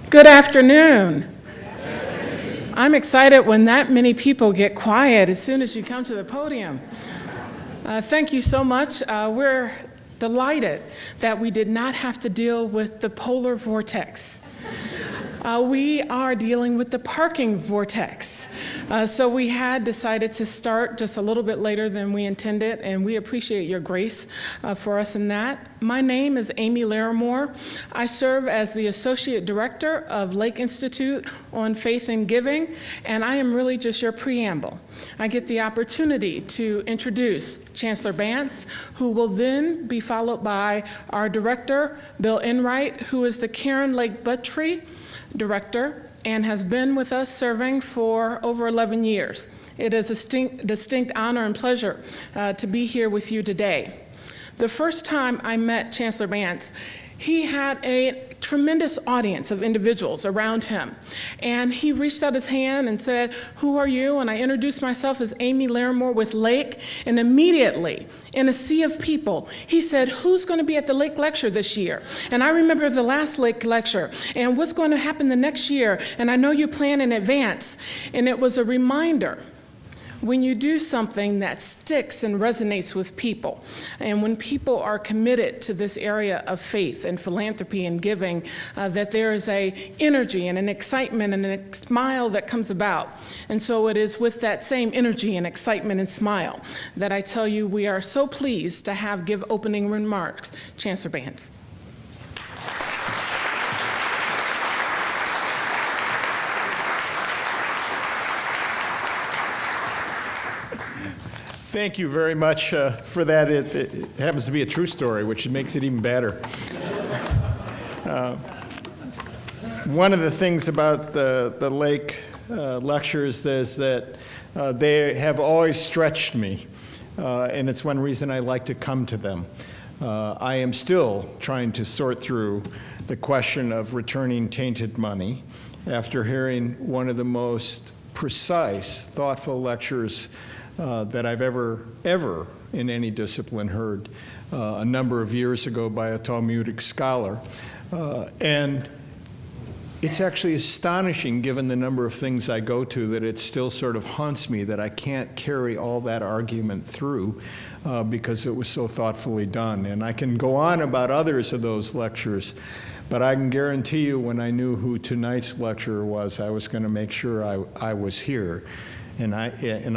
Good afternoon. I'm excited when that many people get quiet as soon as you come to the podium. Thank you so much. We're delighted that we did not have to deal with the polar vortex. We are dealing with the parking vortex. So we had decided to start just a little bit later than we intended, and we appreciate your grace for us in that. My name is Amy Larimore. I serve as the Associate Director of Lake Institute on Faith and Giving, and I am really just your preamble. I get the opportunity to introduce Chancellor Bance, who will then be followed by our Director, Bill Enright, who is the Karen Lake Buttry Director and has been with us serving for over 11 years. It is a distinct honor and pleasure to be here with you today. The first time I met Chancellor Bance, he had a tremendous audience of individuals around him. And he reached out his hand and said, "Who are you?" And I introduced myself as Amy Larimore with Lake. And immediately, in a sea of people, he said, "Who's going to be at the Lake Lecture this year?" And I remember the last Lake Lecture and what's going to happen the next year. And I know you plan in advance. And it was a reminder. When you do something that sticks and resonates with people, and when people are committed to this area of faith and philanthropy and giving, that there is a energy and an excitement and a smile that comes about. And so it is with that same energy and excitement and smile that I tell you we are so pleased to give opening remarks. Chancellor Bance. Thank you very much for that. It happens to be a true story, which makes it even better. One of the things about the Lake Lectures is that they have always stretched me, and it's one reason I like to come to them. I am still trying to sort through the question of returning tainted money after hearing one of the most precise, thoughtful lectures that I've ever in any discipline heard a number of years ago by a Talmudic scholar. And it's actually astonishing, given the number of things I go to, that it still sort of haunts me that I can't carry all that argument through because it was so thoughtfully done. And I can go on about others of those lectures, but I can guarantee you when I knew who tonight's lecturer was, I was going to make sure I was here. And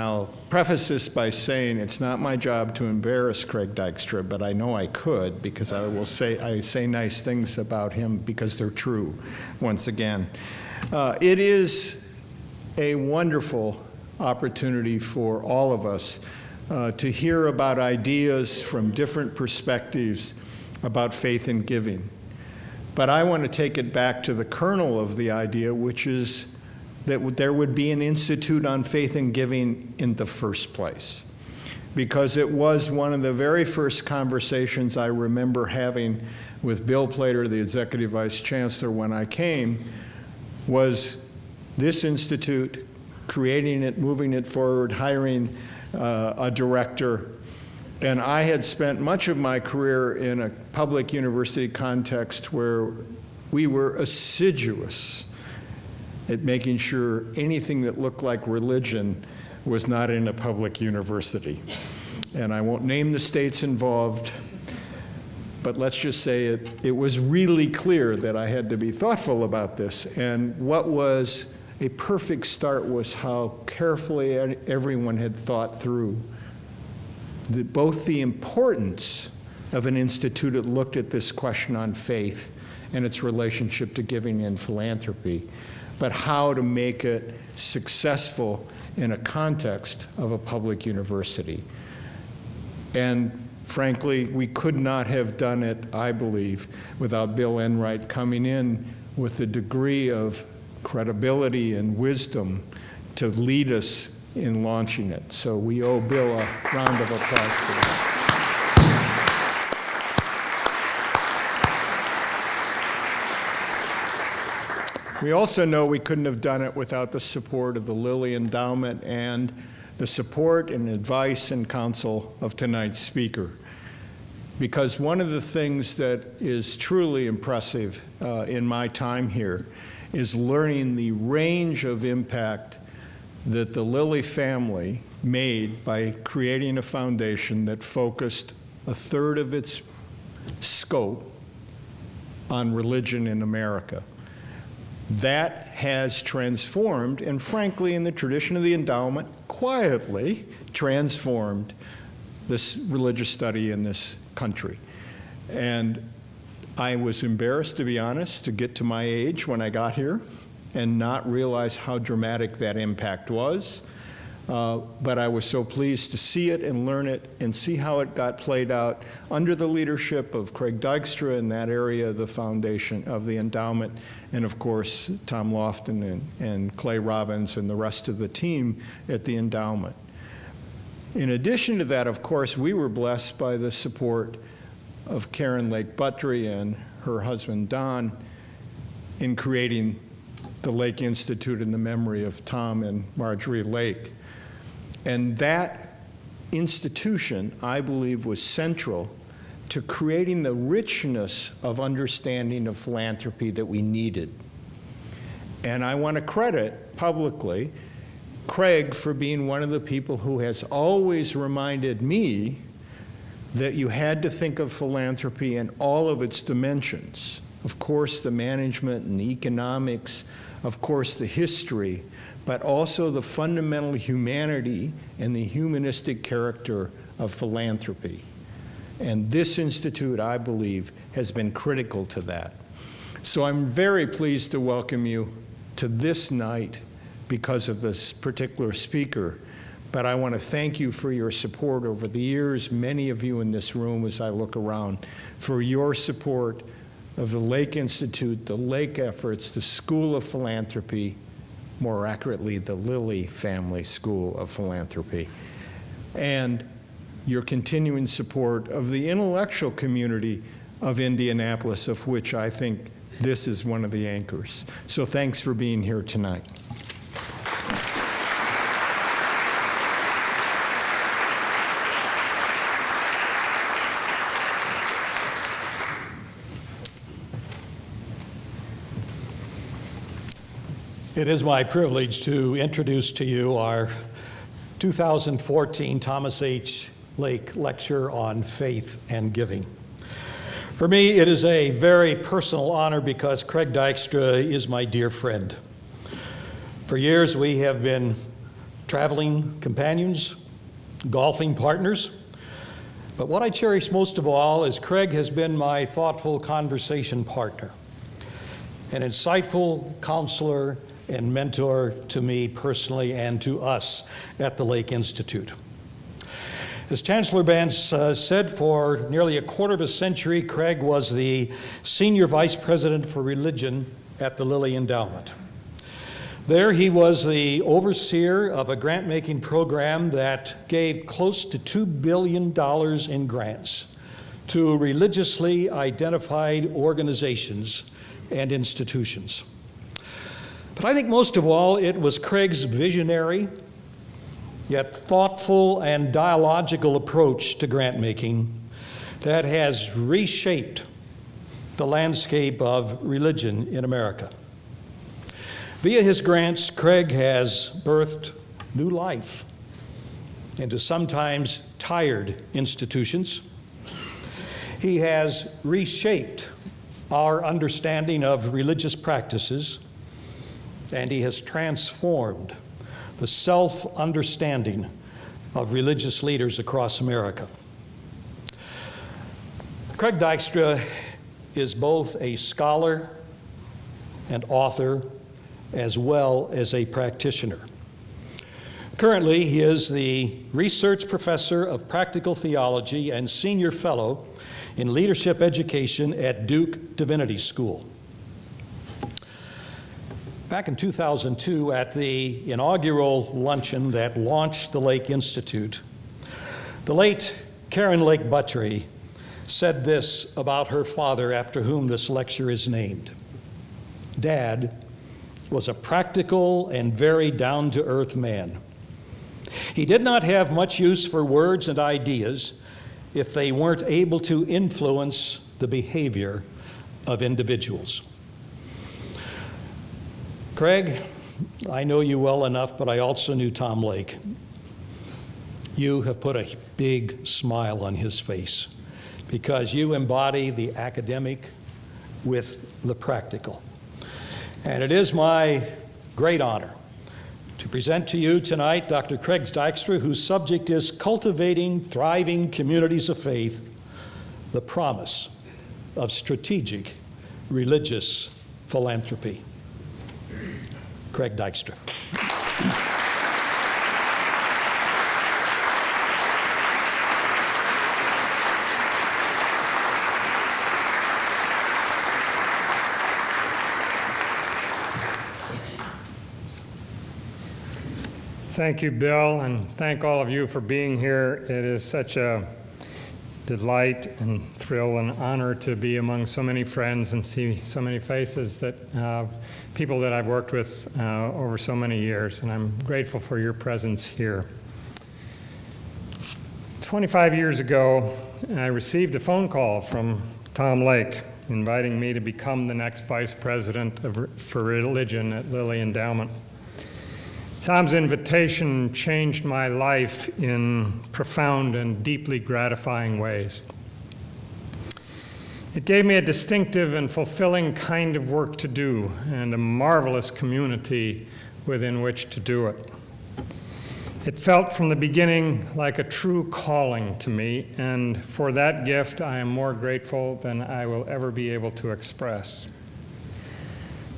I'll preface this by saying it's not my job to embarrass Craig Dykstra, but I know I could because I say nice things about him because they're true, once again. It is a wonderful opportunity for all of us to hear about ideas from different perspectives about faith and giving. But I want to take it back to the kernel of the idea, which is that there would be an institute on faith and giving in the first place. Because it was one of the very first conversations I remember having with Bill Plater, the Executive Vice Chancellor, when I came, was this institute, creating it, moving it forward, hiring a director. And I had spent much of my career in a public university context where we were assiduous at making sure anything that looked like religion was not in a public university. And I won't name the states involved, but let's just say it was really clear that I had to be thoughtful about this. And what was a perfect start was how carefully everyone had thought through both the importance of an institute that looked at this question on faith and its relationship to giving and philanthropy, but how to make it successful in a context of a public university. And frankly, we could not have done it, I believe, without Bill Enright coming in with a degree of credibility and wisdom to lead us in launching it. So we owe Bill a round of applause for that. We also know we couldn't have done it without the support of the Lilly Endowment and the support and advice and counsel of tonight's speaker. Because one of the things that is truly impressive in my time here is learning the range of impact that the Lilly family made by creating a foundation that focused a third of its scope on religion in America. That has transformed, and frankly, in the tradition of the endowment, quietly transformed this religious study in this country. And I was embarrassed, to be honest, to get to my age when I got here and not realize how dramatic that impact was. But I was so pleased to see it and learn it and see how it got played out under the leadership of Craig Dykstra in that area of the foundation of the endowment, and of course Tom Lofton and Clay Robbins and the rest of the team at the endowment. In addition to that, of course, we were blessed by the support of Karen Lake Buttry and her husband Don in creating the Lake Institute in the memory of Tom and Marjorie Lake. And that institution, I believe, was central to creating the richness of understanding of philanthropy that we needed. And I want to credit publicly Craig for being one of the people who has always reminded me that you had to think of philanthropy in all of its dimensions. Of course, the management and the economics, of course, the history, but also the fundamental humanity and the humanistic character of philanthropy. And this institute, I believe, has been critical to that. So I'm very pleased to welcome you to this night because of this particular speaker. But I want to thank you for your support over the years, many of you in this room as I look around, for your support of the Lake Institute, the Lake efforts, the School of Philanthropy, more accurately, the Lilly Family School of Philanthropy, and your continuing support of the intellectual community of Indianapolis, of which I think this is one of the anchors. So thanks for being here tonight. It is my privilege to introduce to you our 2014 Thomas H. Lake Lecture on Faith and Giving. For me, it is a very personal honor because Craig Dykstra is my dear friend. For years, we have been traveling companions, golfing partners, but what I cherish most of all is Craig has been my thoughtful conversation partner, an insightful counselor and mentor to me personally and to us at the Lake Institute. As Chancellor Bance said, for nearly a quarter of a century, Craig was the Senior Vice President for Religion at the Lilly Endowment. There he was the overseer of a grant-making program that gave close to $2 billion in grants to religiously identified organizations and institutions. But I think most of all, it was Craig's visionary, yet thoughtful and dialogical approach to grant-making that has reshaped the landscape of religion in America. Via his grants, Craig has birthed new life into sometimes tired institutions. He has reshaped our understanding of religious practices, and he has transformed the self-understanding of religious leaders across America. Craig Dykstra is both a scholar and author, as well as a practitioner. Currently, he is the Research Professor of Practical Theology and Senior Fellow in Leadership Education at Duke Divinity School. Back in 2002, at the inaugural luncheon that launched the Lake Institute, the late Karen Lake Buttry said this about her father, after whom this lecture is named. Dad was a practical and very down-to-earth man. He did not have much use for words and ideas if they weren't able to influence the behavior of individuals. Craig, I know you well enough, but I also knew Tom Lake. You have put a big smile on his face because you embody the academic with the practical. And it is my great honor to present to you tonight Dr. Craig Dykstra, whose subject is Cultivating Thriving Communities of Faith, the Promise of Strategic Religious Philanthropy. Craig Dykstra. Thank you, Bill, and thank all of you for being here. It is such a delight and thrill and honor to be among so many friends and see so many faces that people that I've worked with over so many years, and I'm grateful for your presence here. 25 years ago, I received a phone call from Tom Lake inviting me to become the next vice president for religion at Lilly Endowment. Tom's invitation changed my life in profound and deeply gratifying ways. It gave me a distinctive and fulfilling kind of work to do and a marvelous community within which to do it. It felt from the beginning like a true calling to me, and for that gift I am more grateful than I will ever be able to express.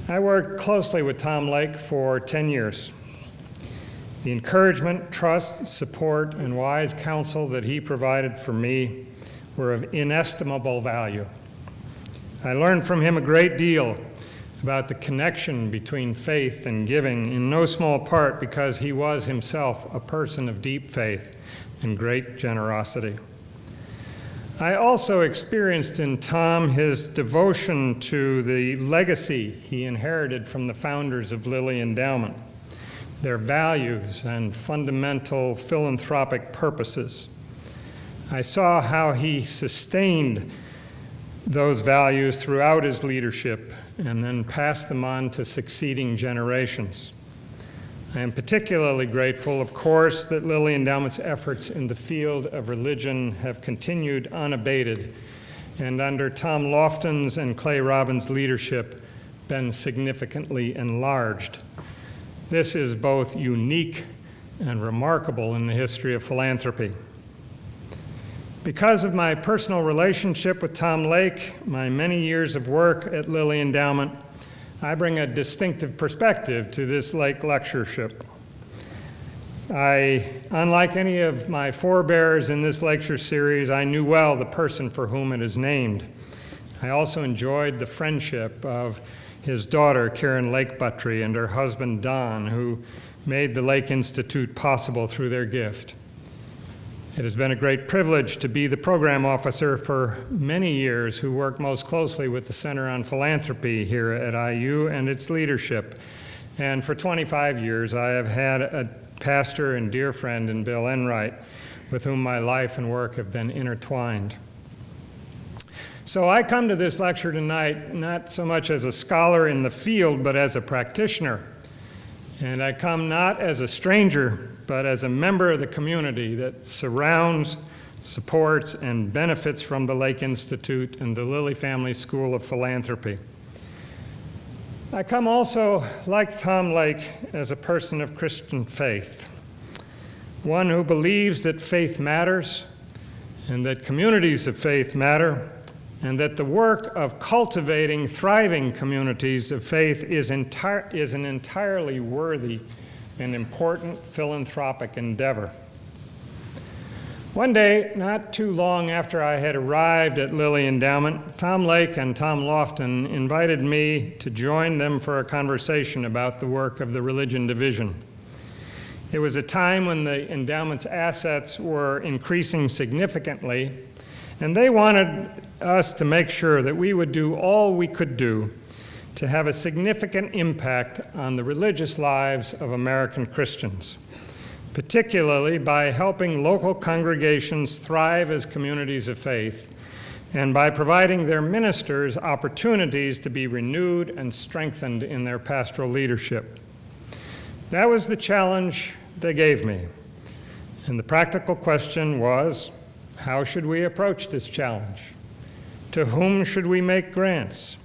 I worked closely with Tom Lake for 10 years. The encouragement, trust, support, and wise counsel that he provided for me were of inestimable value. I learned from him a great deal about the connection between faith and giving, in no small part because he was himself a person of deep faith and great generosity. I also experienced in Tom his devotion to the legacy he inherited from the founders of Lilly Endowment, their values and fundamental philanthropic purposes. I saw how he sustained those values throughout his leadership and then passed them on to succeeding generations. I am particularly grateful, of course, that Lilly Endowment's efforts in the field of religion have continued unabated and under Tom Lofton's and Clay Robbins' leadership been significantly enlarged. This is both unique and remarkable in the history of philanthropy. Because of my personal relationship with Tom Lake, my many years of work at Lilly Endowment, I bring a distinctive perspective to this Lake lectureship. Unlike any of my forebears in this lecture series, I knew well the person for whom it is named. I also enjoyed the friendship of his daughter, Karen Lake Buttry, and her husband, Don, who made the Lake Institute possible through their gift. It has been a great privilege to be the program officer for many years who worked most closely with the Center on Philanthropy here at IU and its leadership. And for 25 years, I have had a pastor and dear friend in Bill Enright, with whom my life and work have been intertwined. So I come to this lecture tonight not so much as a scholar in the field, but as a practitioner. And I come not as a stranger, but as a member of the community that surrounds, supports, and benefits from the Lake Institute and the Lilly Family School of Philanthropy. I come also, like Tom Lake, as a person of Christian faith, one who believes that faith matters and that communities of faith matter, and that the work of cultivating thriving communities of faith is an entirely worthy and important philanthropic endeavor. One day, not too long after I had arrived at Lilly Endowment, Tom Lake and Tom Lofton invited me to join them for a conversation about the work of the Religion Division. It was a time when the endowment's assets were increasing significantly, and they wanted us to make sure that we would do all we could do to have a significant impact on the religious lives of American Christians, particularly by helping local congregations thrive as communities of faith and by providing their ministers opportunities to be renewed and strengthened in their pastoral leadership. That was the challenge they gave me. And the practical question was, how should we approach this challenge? To whom should we make grants?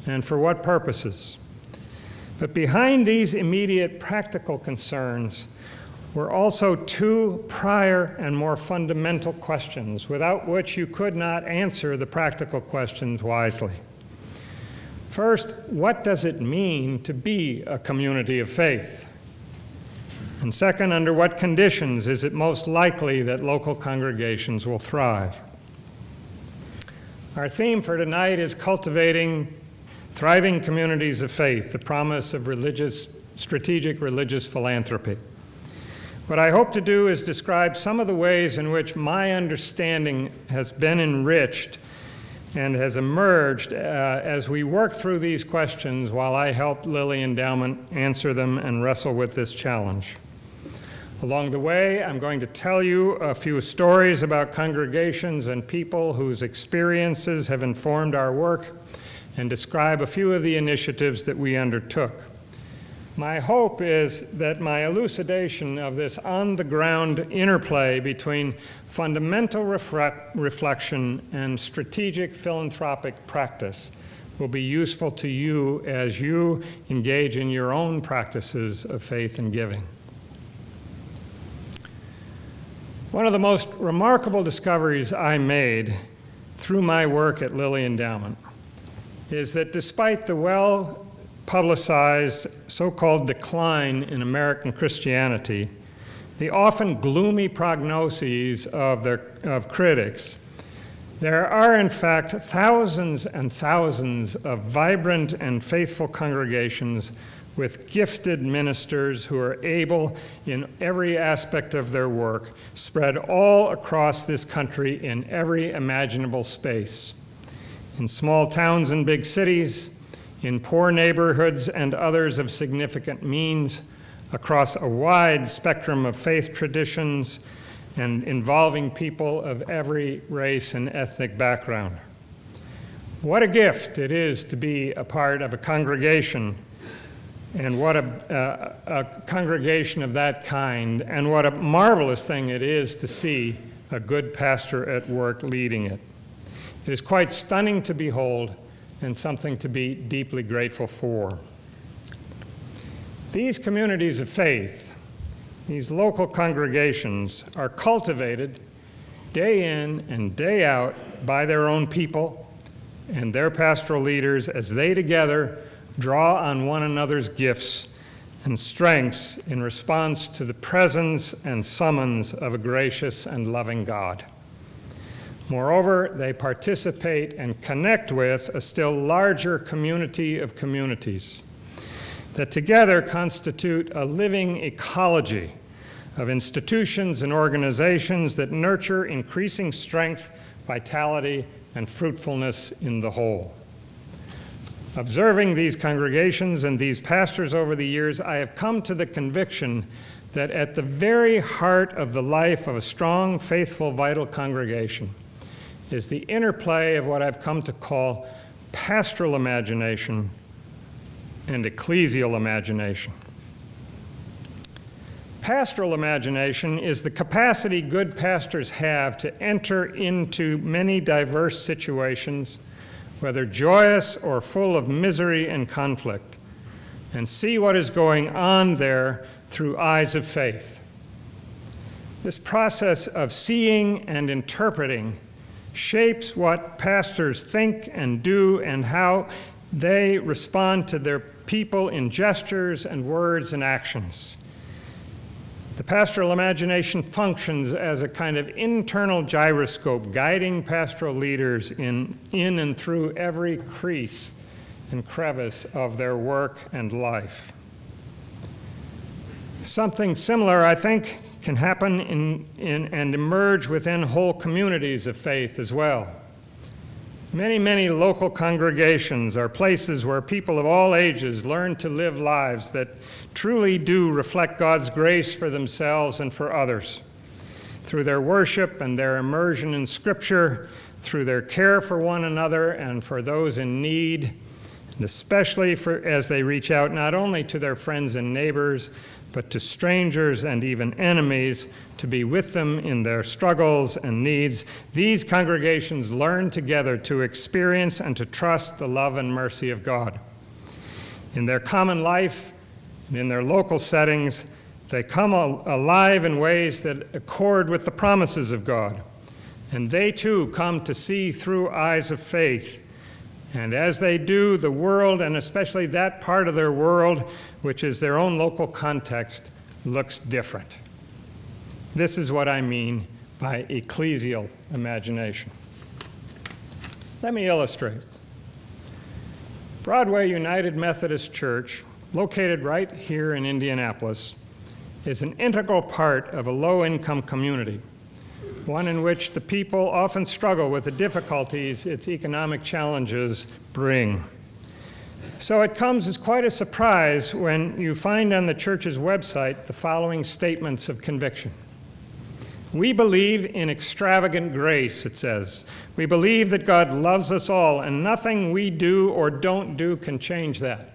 And for what purposes? But behind these immediate practical concerns were also two prior and more fundamental questions, without which you could not answer the practical questions wisely. First, what does it mean to be a community of faith? And second, under what conditions is it most likely that local congregations will thrive? Our theme for tonight is Cultivating Thriving Communities of Faith, the promise of strategic religious philanthropy. What I hope to do is describe some of the ways in which my understanding has been enriched and has emerged as we work through these questions while I help Lilly Endowment answer them and wrestle with this challenge. Along the way, I'm going to tell you a few stories about congregations and people whose experiences have informed our work and describe a few of the initiatives that we undertook. My hope is that my elucidation of this on-the-ground interplay between fundamental reflection and strategic philanthropic practice will be useful to you as you engage in your own practices of faith and giving. One of the most remarkable discoveries I made through my work at Lilly Endowment is that despite the well-publicized so-called decline in American Christianity, the often gloomy prognoses of critics, there are in fact thousands and thousands of vibrant and faithful congregations with gifted ministers who are able, in every aspect of their work, spread all across this country in every imaginable space. In small towns and big cities, in poor neighborhoods and others of significant means, across a wide spectrum of faith traditions, and involving people of every race and ethnic background. What a gift it is to be a part of a congregation, and what a congregation of that kind, and what a marvelous thing it is to see a good pastor at work leading it. It is quite stunning to behold and something to be deeply grateful for. These communities of faith, these local congregations, are cultivated day in and day out by their own people and their pastoral leaders as they together draw on one another's gifts and strengths in response to the presence and summons of a gracious and loving God. Moreover, they participate and connect with a still larger community of communities that together constitute a living ecology of institutions and organizations that nurture increasing strength, vitality, and fruitfulness in the whole. Observing these congregations and these pastors over the years, I have come to the conviction that at the very heart of the life of a strong, faithful, vital congregation is the interplay of what I've come to call pastoral imagination and ecclesial imagination. Pastoral imagination is the capacity good pastors have to enter into many diverse situations, whether joyous or full of misery and conflict, and see what is going on there through eyes of faith. This process of seeing and interpreting shapes what pastors think and do and how they respond to their people in gestures and words and actions. The pastoral imagination functions as a kind of internal gyroscope, guiding pastoral leaders in and through every crease and crevice of their work and life. Something similar, I think, can happen and emerge within whole communities of faith as well. Many, many local congregations are places where people of all ages learn to live lives that truly do reflect God's grace for themselves and for others. Through their worship and their immersion in Scripture, through their care for one another and for those in need, and especially as they reach out not only to their friends and neighbors, but to strangers and even enemies, to be with them in their struggles and needs. These congregations learn together to experience and to trust the love and mercy of God. In their common life and in their local settings, they come alive in ways that accord with the promises of God. And they too come to see through eyes of faith. And as they do, the world, and especially that part of their world, which is their own local context, looks different. This is what I mean by ecclesial imagination. Let me illustrate. Broadway United Methodist Church, located right here in Indianapolis, is an integral part of a low-income community, one in which the people often struggle with the difficulties its economic challenges bring. So it comes as quite a surprise when you find on the church's website the following statements of conviction. We believe in extravagant grace, it says. We believe that God loves us all, and nothing we do or don't do can change that.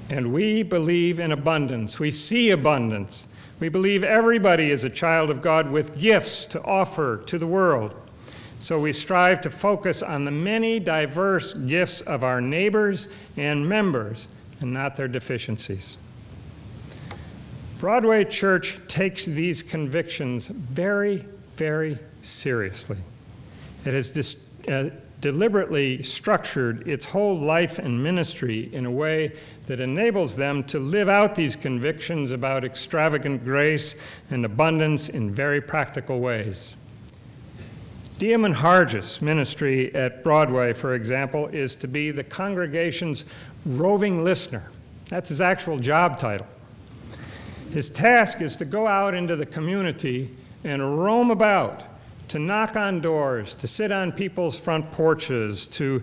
And we believe in abundance. We see abundance. We believe everybody is a child of God with gifts to offer to the world. So we strive to focus on the many diverse gifts of our neighbors and members, and not their deficiencies. Broadway Church takes these convictions very, very seriously. It has deliberately structured its whole life and ministry in a way that enables them to live out these convictions about extravagant grace and abundance in very practical ways. Dieman Hargis' ministry at Broadway, for example, is to be the congregation's roving listener. That's his actual job title. His task is to go out into the community and roam about, to knock on doors, to sit on people's front porches, to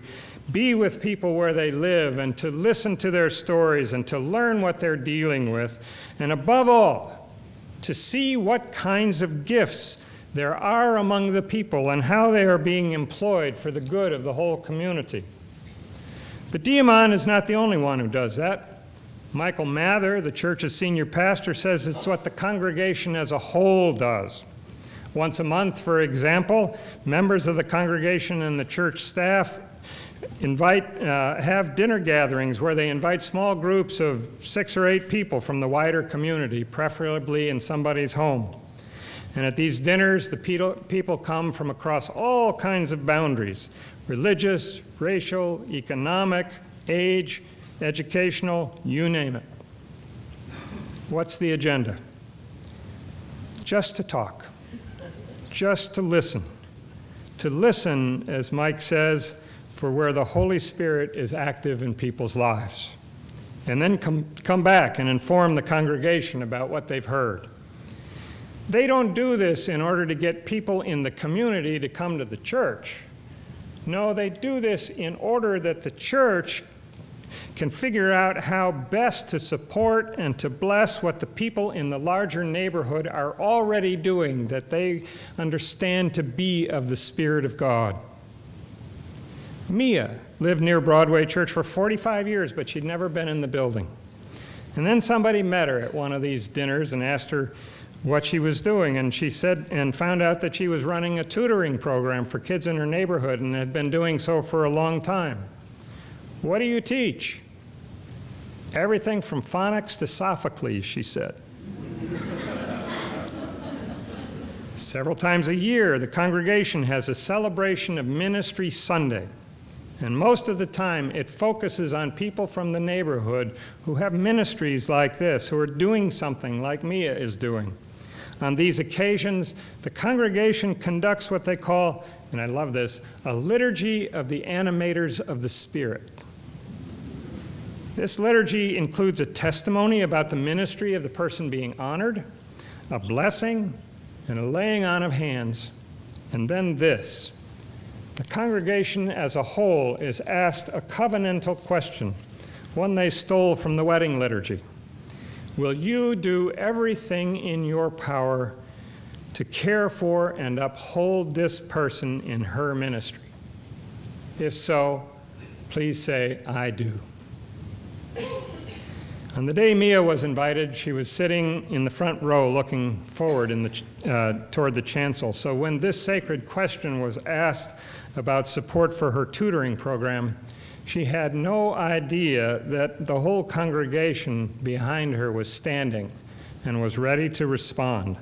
be with people where they live, and to listen to their stories and to learn what they're dealing with, and above all, to see what kinds of gifts there are among the people and how they are being employed for the good of the whole community. But Dieman is not the only one who does that. Michael Mather, the church's senior pastor, says it's what the congregation as a whole does. Once a month, for example, members of the congregation and the church staff have dinner gatherings where they invite small groups of 6 or 8 people from the wider community, preferably in somebody's home. And at these dinners, the people come from across all kinds of boundaries: religious, racial, economic, age, educational, you name it. What's the agenda? Just to talk. Just to listen. To listen, as Mike says, for where the Holy Spirit is active in people's lives. And then come back and inform the congregation about what they've heard. They don't do this in order to get people in the community to come to the church. No, they do this in order that the church can figure out how best to support and to bless what the people in the larger neighborhood are already doing, that they understand to be of the Spirit of God. Mia lived near Broadway Church for 45 years, but she'd never been in the building. And then somebody met her at one of these dinners and asked her what she was doing, and she said, and found out that she was running a tutoring program for kids in her neighborhood and had been doing so for a long time. What do you teach? Everything from phonics to Sophocles, she said. Several times a year, the congregation has a celebration of Ministry Sunday. And most of the time, it focuses on people from the neighborhood who have ministries like this, who are doing something like Mia is doing. On these occasions, the congregation conducts what they call, and I love this, a liturgy of the animators of the Spirit. This liturgy includes a testimony about the ministry of the person being honored, a blessing, and a laying on of hands, and then this. The congregation as a whole is asked a covenantal question, one they stole from the wedding liturgy. Will you do everything in your power to care for and uphold this person in her ministry? If so, please say, I do. On the day Mia was invited, she was sitting in the front row looking forward toward the chancel. So when this sacred question was asked about support for her tutoring program, she had no idea that the whole congregation behind her was standing and was ready to respond.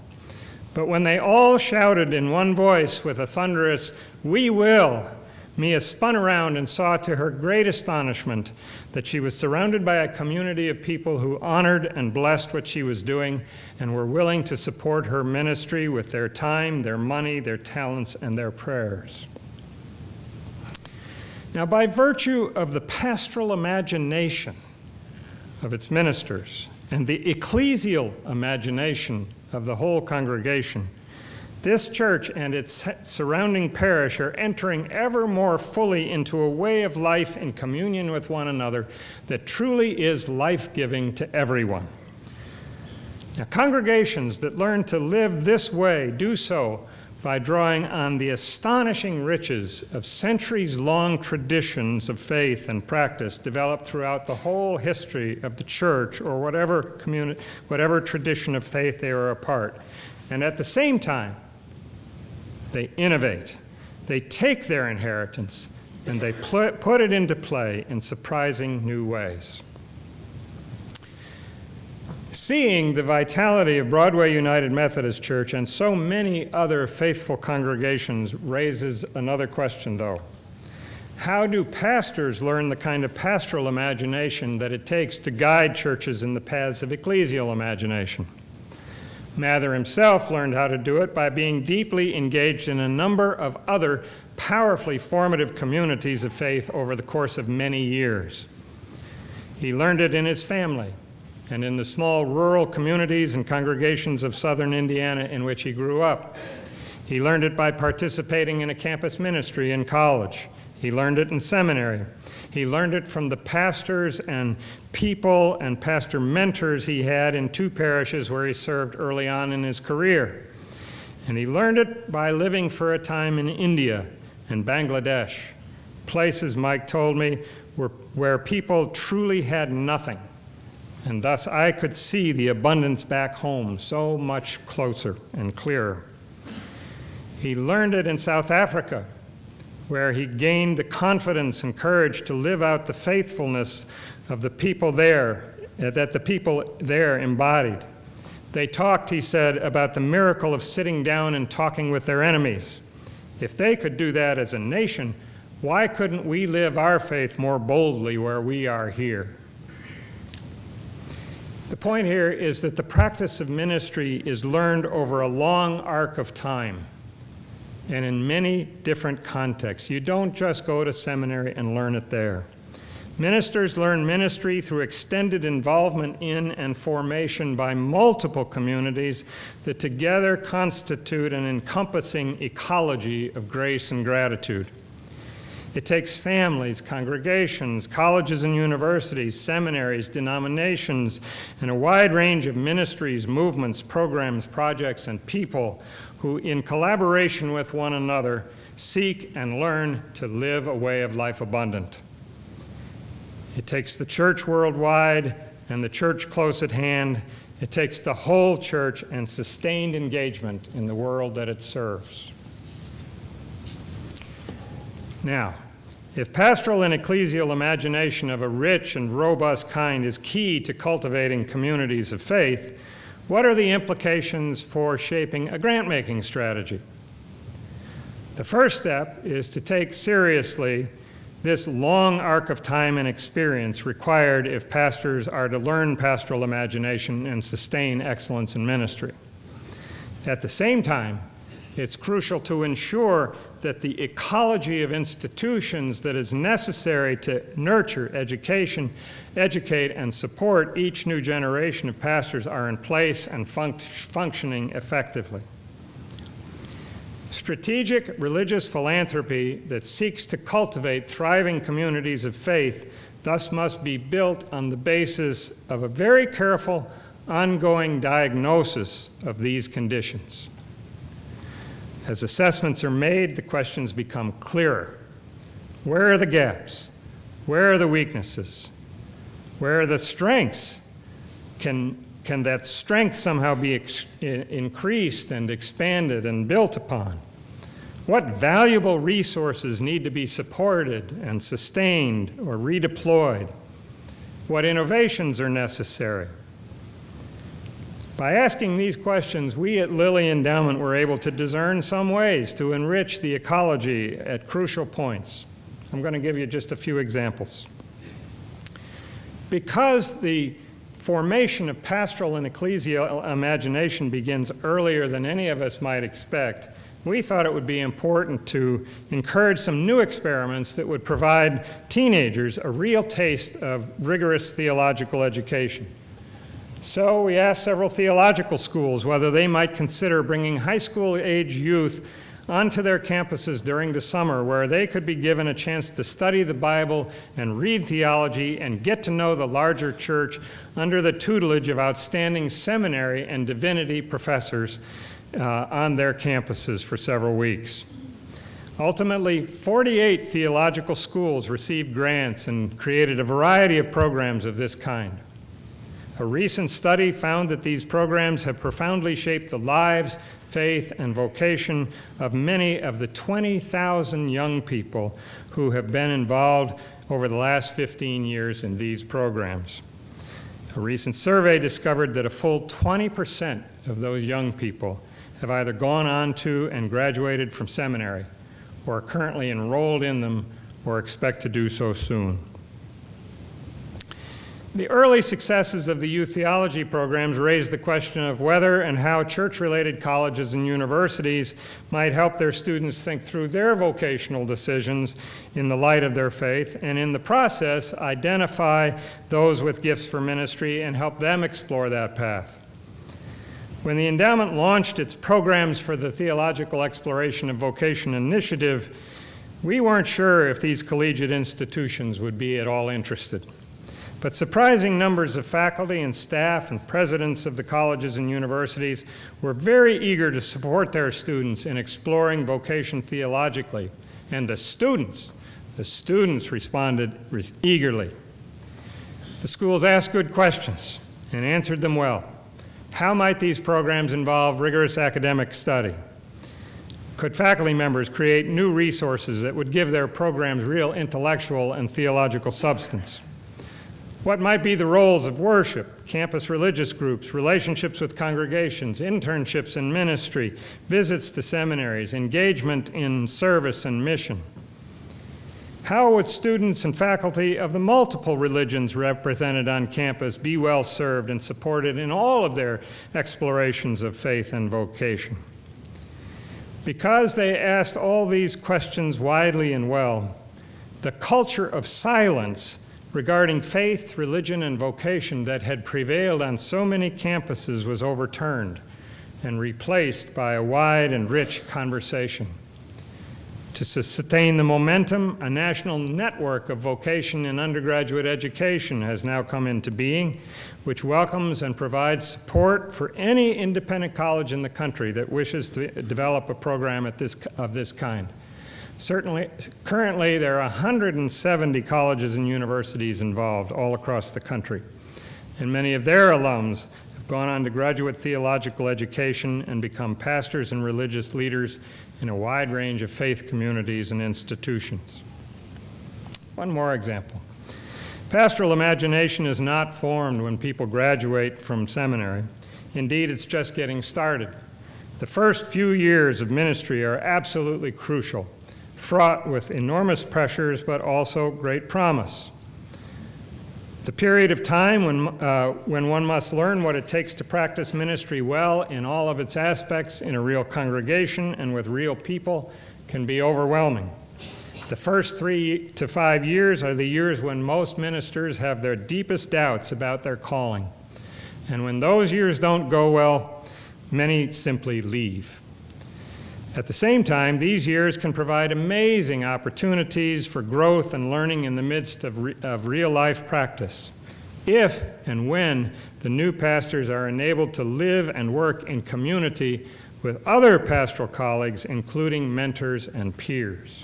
But when they all shouted in one voice with a thunderous, "We will," Mia spun around and saw to her great astonishment that she was surrounded by a community of people who honored and blessed what she was doing and were willing to support her ministry with their time, their money, their talents, and their prayers. Now, by virtue of the pastoral imagination of its ministers and the ecclesial imagination of the whole congregation, this church and its surrounding parish are entering ever more fully into a way of life in communion with one another that truly is life-giving to everyone. Now, congregations that learn to live this way do so by drawing on the astonishing riches of centuries-long traditions of faith and practice developed throughout the whole history of the church or whatever tradition of faith they are a part. And at the same time, they innovate. They take their inheritance and they put it into play in surprising new ways. Seeing the vitality of Broadway United Methodist Church and so many other faithful congregations raises another question, though. How do pastors learn the kind of pastoral imagination that it takes to guide churches in the paths of ecclesial imagination? Mather himself learned how to do it by being deeply engaged in a number of other powerfully formative communities of faith over the course of many years. He learned it in his family and in the small rural communities and congregations of southern Indiana in which he grew up. He learned it by participating in a campus ministry in college. He learned it in seminary. He learned it from the pastors and people and pastor mentors he had in 2 parishes where he served early on in his career. And he learned it by living for a time in India and Bangladesh, places, Mike told me, where people truly had nothing. And thus I could see the abundance back home so much closer and clearer. He learned it in South Africa, where he gained the confidence and courage to live out the faithfulness of the people there, that the people there embodied. They talked, he said, about the miracle of sitting down and talking with their enemies. If they could do that as a nation, why couldn't we live our faith more boldly where we are here? The point here is that the practice of ministry is learned over a long arc of time and in many different contexts. You don't just go to seminary and learn it there. Ministers learn ministry through extended involvement in and formation by multiple communities that together constitute an encompassing ecology of grace and gratitude. It takes families, congregations, colleges and universities, seminaries, denominations, and a wide range of ministries, movements, programs, projects, and people who, in collaboration with one another, seek and learn to live a way of life abundant. It takes the church worldwide and the church close at hand. It takes the whole church and sustained engagement in the world that it serves. Now, if pastoral and ecclesial imagination of a rich and robust kind is key to cultivating communities of faith, what are the implications for shaping a grant-making strategy? The first step is to take seriously this long arc of time and experience required if pastors are to learn pastoral imagination and sustain excellence in ministry. At the same time, it's crucial to ensure that the ecology of institutions that is necessary to nurture educate, and support each new generation of pastors are in place and functioning effectively. Strategic religious philanthropy that seeks to cultivate thriving communities of faith thus must be built on the basis of a very careful, ongoing diagnosis of these conditions. As assessments are made, the questions become clearer. Where are the gaps? Where are the weaknesses? Where are the strengths? Can that strength somehow be increased and expanded and built upon? What valuable resources need to be supported and sustained or redeployed? What innovations are necessary? By asking these questions, we at Lilly Endowment were able to discern some ways to enrich the ecology at crucial points. I'm going to give you just a few examples. Because the formation of pastoral and ecclesial imagination begins earlier than any of us might expect, we thought it would be important to encourage some new experiments that would provide teenagers a real taste of rigorous theological education. So we asked several theological schools whether they might consider bringing high school-age youth onto their campuses during the summer, where they could be given a chance to study the Bible and read theology and get to know the larger church under the tutelage of outstanding seminary and divinity professors on their campuses for several weeks. Ultimately, 48 theological schools received grants and created a variety of programs of this kind. A recent study found that these programs have profoundly shaped the lives, faith, and vocation of many of the 20,000 young people who have been involved over the last 15 years in these programs. A recent survey discovered that a full 20% of those young people have either gone on to and graduated from seminary, or are currently enrolled in them, or expect to do so soon. The early successes of the youth theology programs raised the question of whether and how church-related colleges and universities might help their students think through their vocational decisions in the light of their faith, and in the process, identify those with gifts for ministry and help them explore that path. When the endowment launched its programs for the Theological Exploration of Vocation Initiative, we weren't sure if these collegiate institutions would be at all interested. But surprising numbers of faculty and staff and presidents of the colleges and universities were very eager to support their students in exploring vocation theologically. And the students responded eagerly. The schools asked good questions and answered them well. How might these programs involve rigorous academic study? Could faculty members create new resources that would give their programs real intellectual and theological substance? What might be the roles of worship, campus religious groups, relationships with congregations, internships in ministry, visits to seminaries, engagement in service and mission? How would students and faculty of the multiple religions represented on campus be well served and supported in all of their explorations of faith and vocation? Because they asked all these questions widely and well, the culture of silence regarding faith, religion, and vocation that had prevailed on so many campuses was overturned and replaced by a wide and rich conversation. To sustain the momentum, a national network of vocation and undergraduate education has now come into being, which welcomes and provides support for any independent college in the country that wishes to develop a program of this kind. Currently, there are 170 colleges and universities involved all across the country, and many of their alums have gone on to graduate theological education and become pastors and religious leaders in a wide range of faith communities and institutions. One more example. Pastoral imagination is not formed when people graduate from seminary. Indeed, it's just getting started. The first few years of ministry are absolutely crucial, fraught with enormous pressures, but also great promise. The period of time when one must learn what it takes to practice ministry well in all of its aspects in a real congregation and with real people can be overwhelming. The first 3 to 5 years are the years when most ministers have their deepest doubts about their calling. And when those years don't go well, many simply leave. At the same time, these years can provide amazing opportunities for growth and learning in the midst of real-life practice, if and when the new pastors are enabled to live and work in community with other pastoral colleagues, including mentors and peers.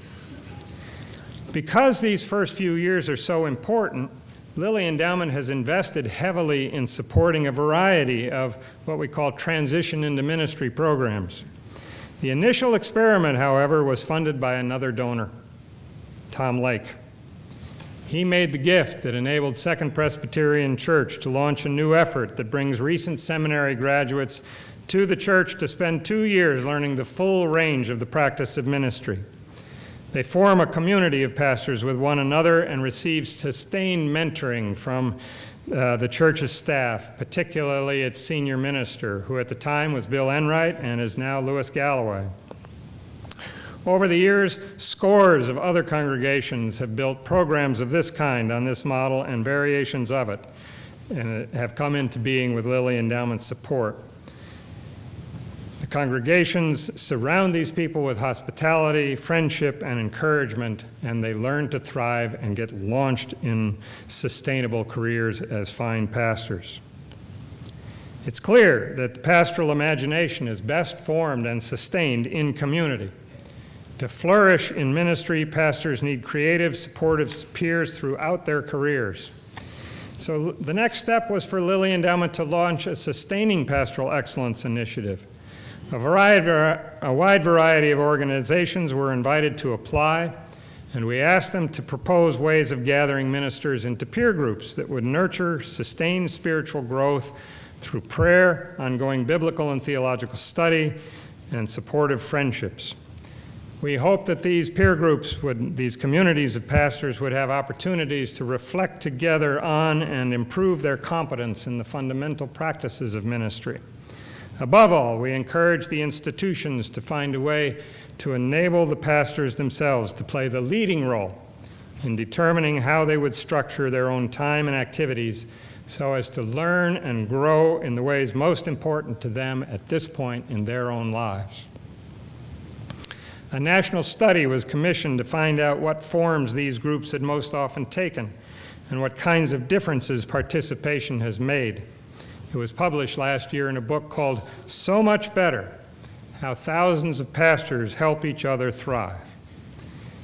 Because these first few years are so important, Lilly Endowment has invested heavily in supporting a variety of what we call transition into ministry programs. The initial experiment, however, was funded by another donor, Tom Lake. He made the gift that enabled Second Presbyterian Church to launch a new effort that brings recent seminary graduates to the church to spend 2 years learning the full range of the practice of ministry. They form a community of pastors with one another and receive sustained mentoring from the church's staff, particularly its senior minister, who at the time was Bill Enright and is now Louis Galloway. Over the years, scores of other congregations have built programs of this kind on this model and variations of it, and have come into being with Lilly Endowment's support. The congregations surround these people with hospitality, friendship, and encouragement, and they learn to thrive and get launched in sustainable careers as fine pastors. It's clear that the pastoral imagination is best formed and sustained in community. To flourish in ministry, pastors need creative, supportive peers throughout their careers. So the next step was for Lilly Endowment to launch a sustaining pastoral excellence initiative. A wide variety of organizations were invited to apply, and we asked them to propose ways of gathering ministers into peer groups that would nurture sustained spiritual growth through prayer, ongoing biblical and theological study, and supportive friendships. We hope that these peer groups these communities of pastors would have opportunities to reflect together on and improve their competence in the fundamental practices of ministry. Above all, we encourage the institutions to find a way to enable the pastors themselves to play the leading role in determining how they would structure their own time and activities so as to learn and grow in the ways most important to them at this point in their own lives. A national study was commissioned to find out what forms these groups had most often taken and what kinds of differences participation has made. It was published last year in a book called So Much Better: How Thousands of Pastors Help Each Other Thrive.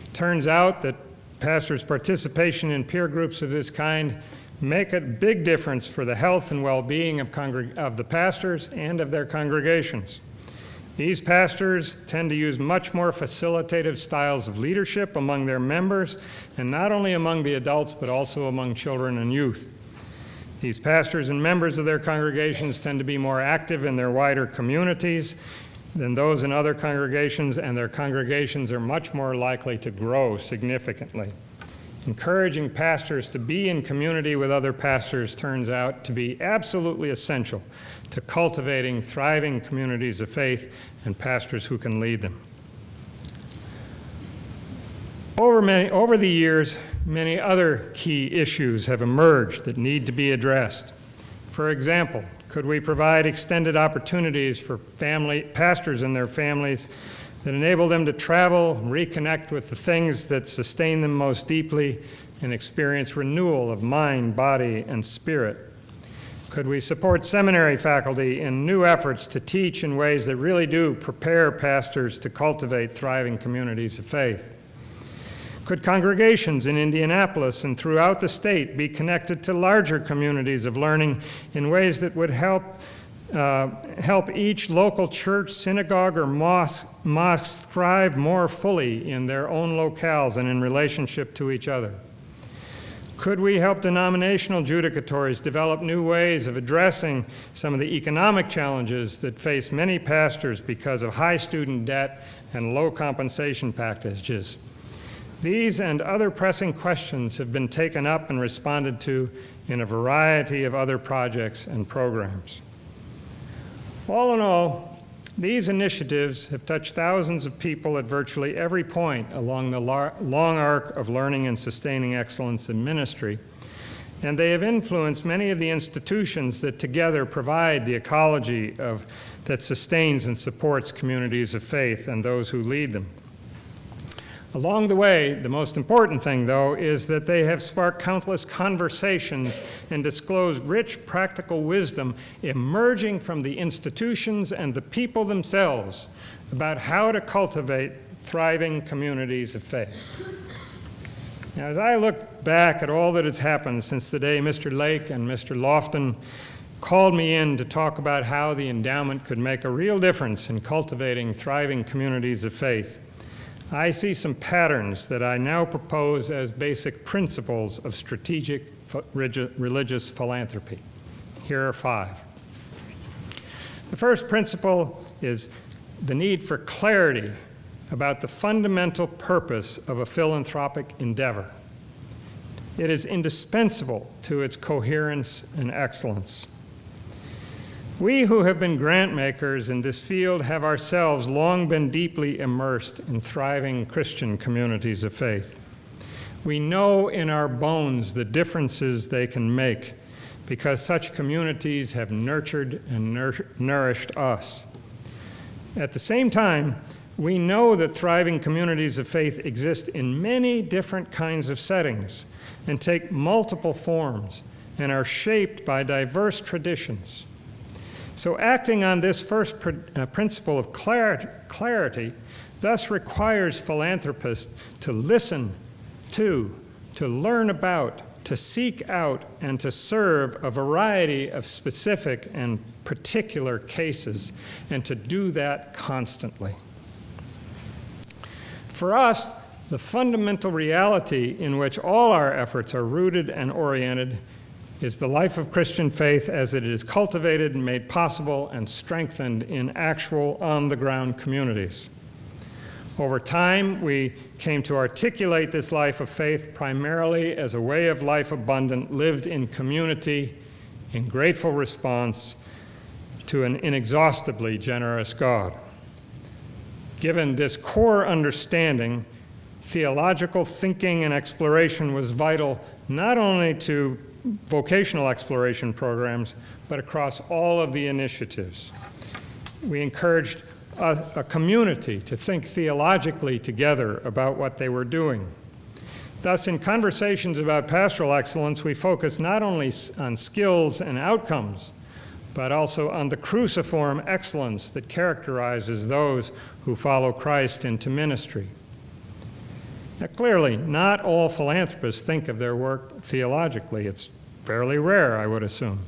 It turns out that pastors' participation in peer groups of this kind make a big difference for the health and well-being of the pastors and of their congregations. These pastors tend to use much more facilitative styles of leadership among their members, and not only among the adults, but also among children and youth. These pastors and members of their congregations tend to be more active in their wider communities than those in other congregations, and their congregations are much more likely to grow significantly. Encouraging pastors to be in community with other pastors turns out to be absolutely essential to cultivating thriving communities of faith and pastors who can lead them. Over the years, many other key issues have emerged that need to be addressed. For example, could we provide extended opportunities for pastors and their families that enable them to travel, reconnect with the things that sustain them most deeply, and experience renewal of mind, body, and spirit? Could we support seminary faculty in new efforts to teach in ways that really do prepare pastors to cultivate thriving communities of faith? Could congregations in Indianapolis and throughout the state be connected to larger communities of learning in ways that would help each local church, synagogue, or mosque thrive more fully in their own locales and in relationship to each other? Could we help denominational judicatories develop new ways of addressing some of the economic challenges that face many pastors because of high student debt and low compensation packages? These and other pressing questions have been taken up and responded to in a variety of other projects and programs. All in all, these initiatives have touched thousands of people at virtually every point along the long arc of learning and sustaining excellence in ministry, and they have influenced many of the institutions that together provide the ecology that sustains and supports communities of faith and those who lead them. Along the way, the most important thing, though, is that they have sparked countless conversations and disclosed rich practical wisdom emerging from the institutions and the people themselves about how to cultivate thriving communities of faith. Now, as I look back at all that has happened since the day Mr. Lake and Mr. Lofton called me in to talk about how the endowment could make a real difference in cultivating thriving communities of faith, I see some patterns that I now propose as basic principles of strategic religious philanthropy. Here are 5. The first principle is the need for clarity about the fundamental purpose of a philanthropic endeavor. It is indispensable to its coherence and excellence. We who have been grant makers in this field have ourselves long been deeply immersed in thriving Christian communities of faith. We know in our bones the differences they can make because such communities have nurtured and nourished us. At the same time, we know that thriving communities of faith exist in many different kinds of settings and take multiple forms and are shaped by diverse traditions. So acting on this first principle of clarity thus requires philanthropists to listen to learn about, to seek out, and to serve a variety of specific and particular cases, and to do that constantly. For us, the fundamental reality in which all our efforts are rooted and oriented is the life of Christian faith as it is cultivated and made possible and strengthened in actual on-the-ground communities. Over time, we came to articulate this life of faith primarily as a way of life abundant, lived in community, in grateful response to an inexhaustibly generous God. Given this core understanding, theological thinking and exploration was vital not only to vocational exploration programs, but across all of the initiatives. We encouraged a community to think theologically together about what they were doing. Thus, in conversations about pastoral excellence, we focus not only on skills and outcomes, but also on the cruciform excellence that characterizes those who follow Christ into ministry. Now, clearly, not all philanthropists think of their work theologically. It's fairly rare, I would assume.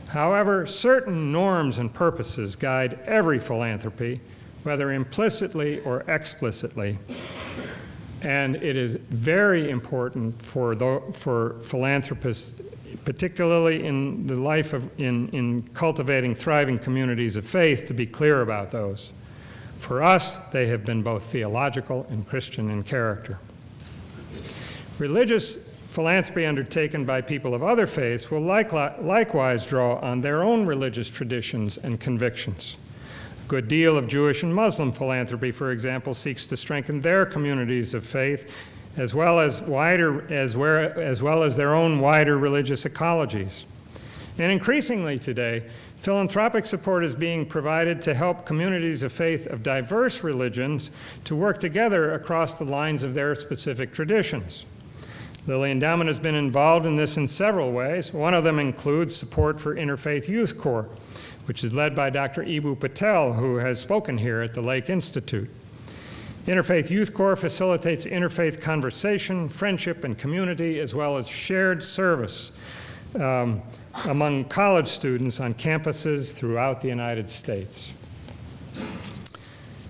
However, certain norms and purposes guide every philanthropy, whether implicitly or explicitly. And it is very important for philanthropists, particularly in the life of in cultivating thriving communities of faith, to be clear about those. For us, they have been both theological and Christian in character. Religious philanthropy undertaken by people of other faiths will likewise draw on their own religious traditions and convictions. A good deal of Jewish and Muslim philanthropy, for example, seeks to strengthen their communities of faith as well as their own wider religious ecologies. And increasingly today, philanthropic support is being provided to help communities of faith of diverse religions to work together across the lines of their specific traditions. Lilly Endowment has been involved in this in several ways. One of them includes support for Interfaith Youth Corps, which is led by Dr. Ibu Patel, who has spoken here at the Lake Institute. Interfaith Youth Corps facilitates interfaith conversation, friendship, and community, as well as shared service among college students on campuses throughout the United States.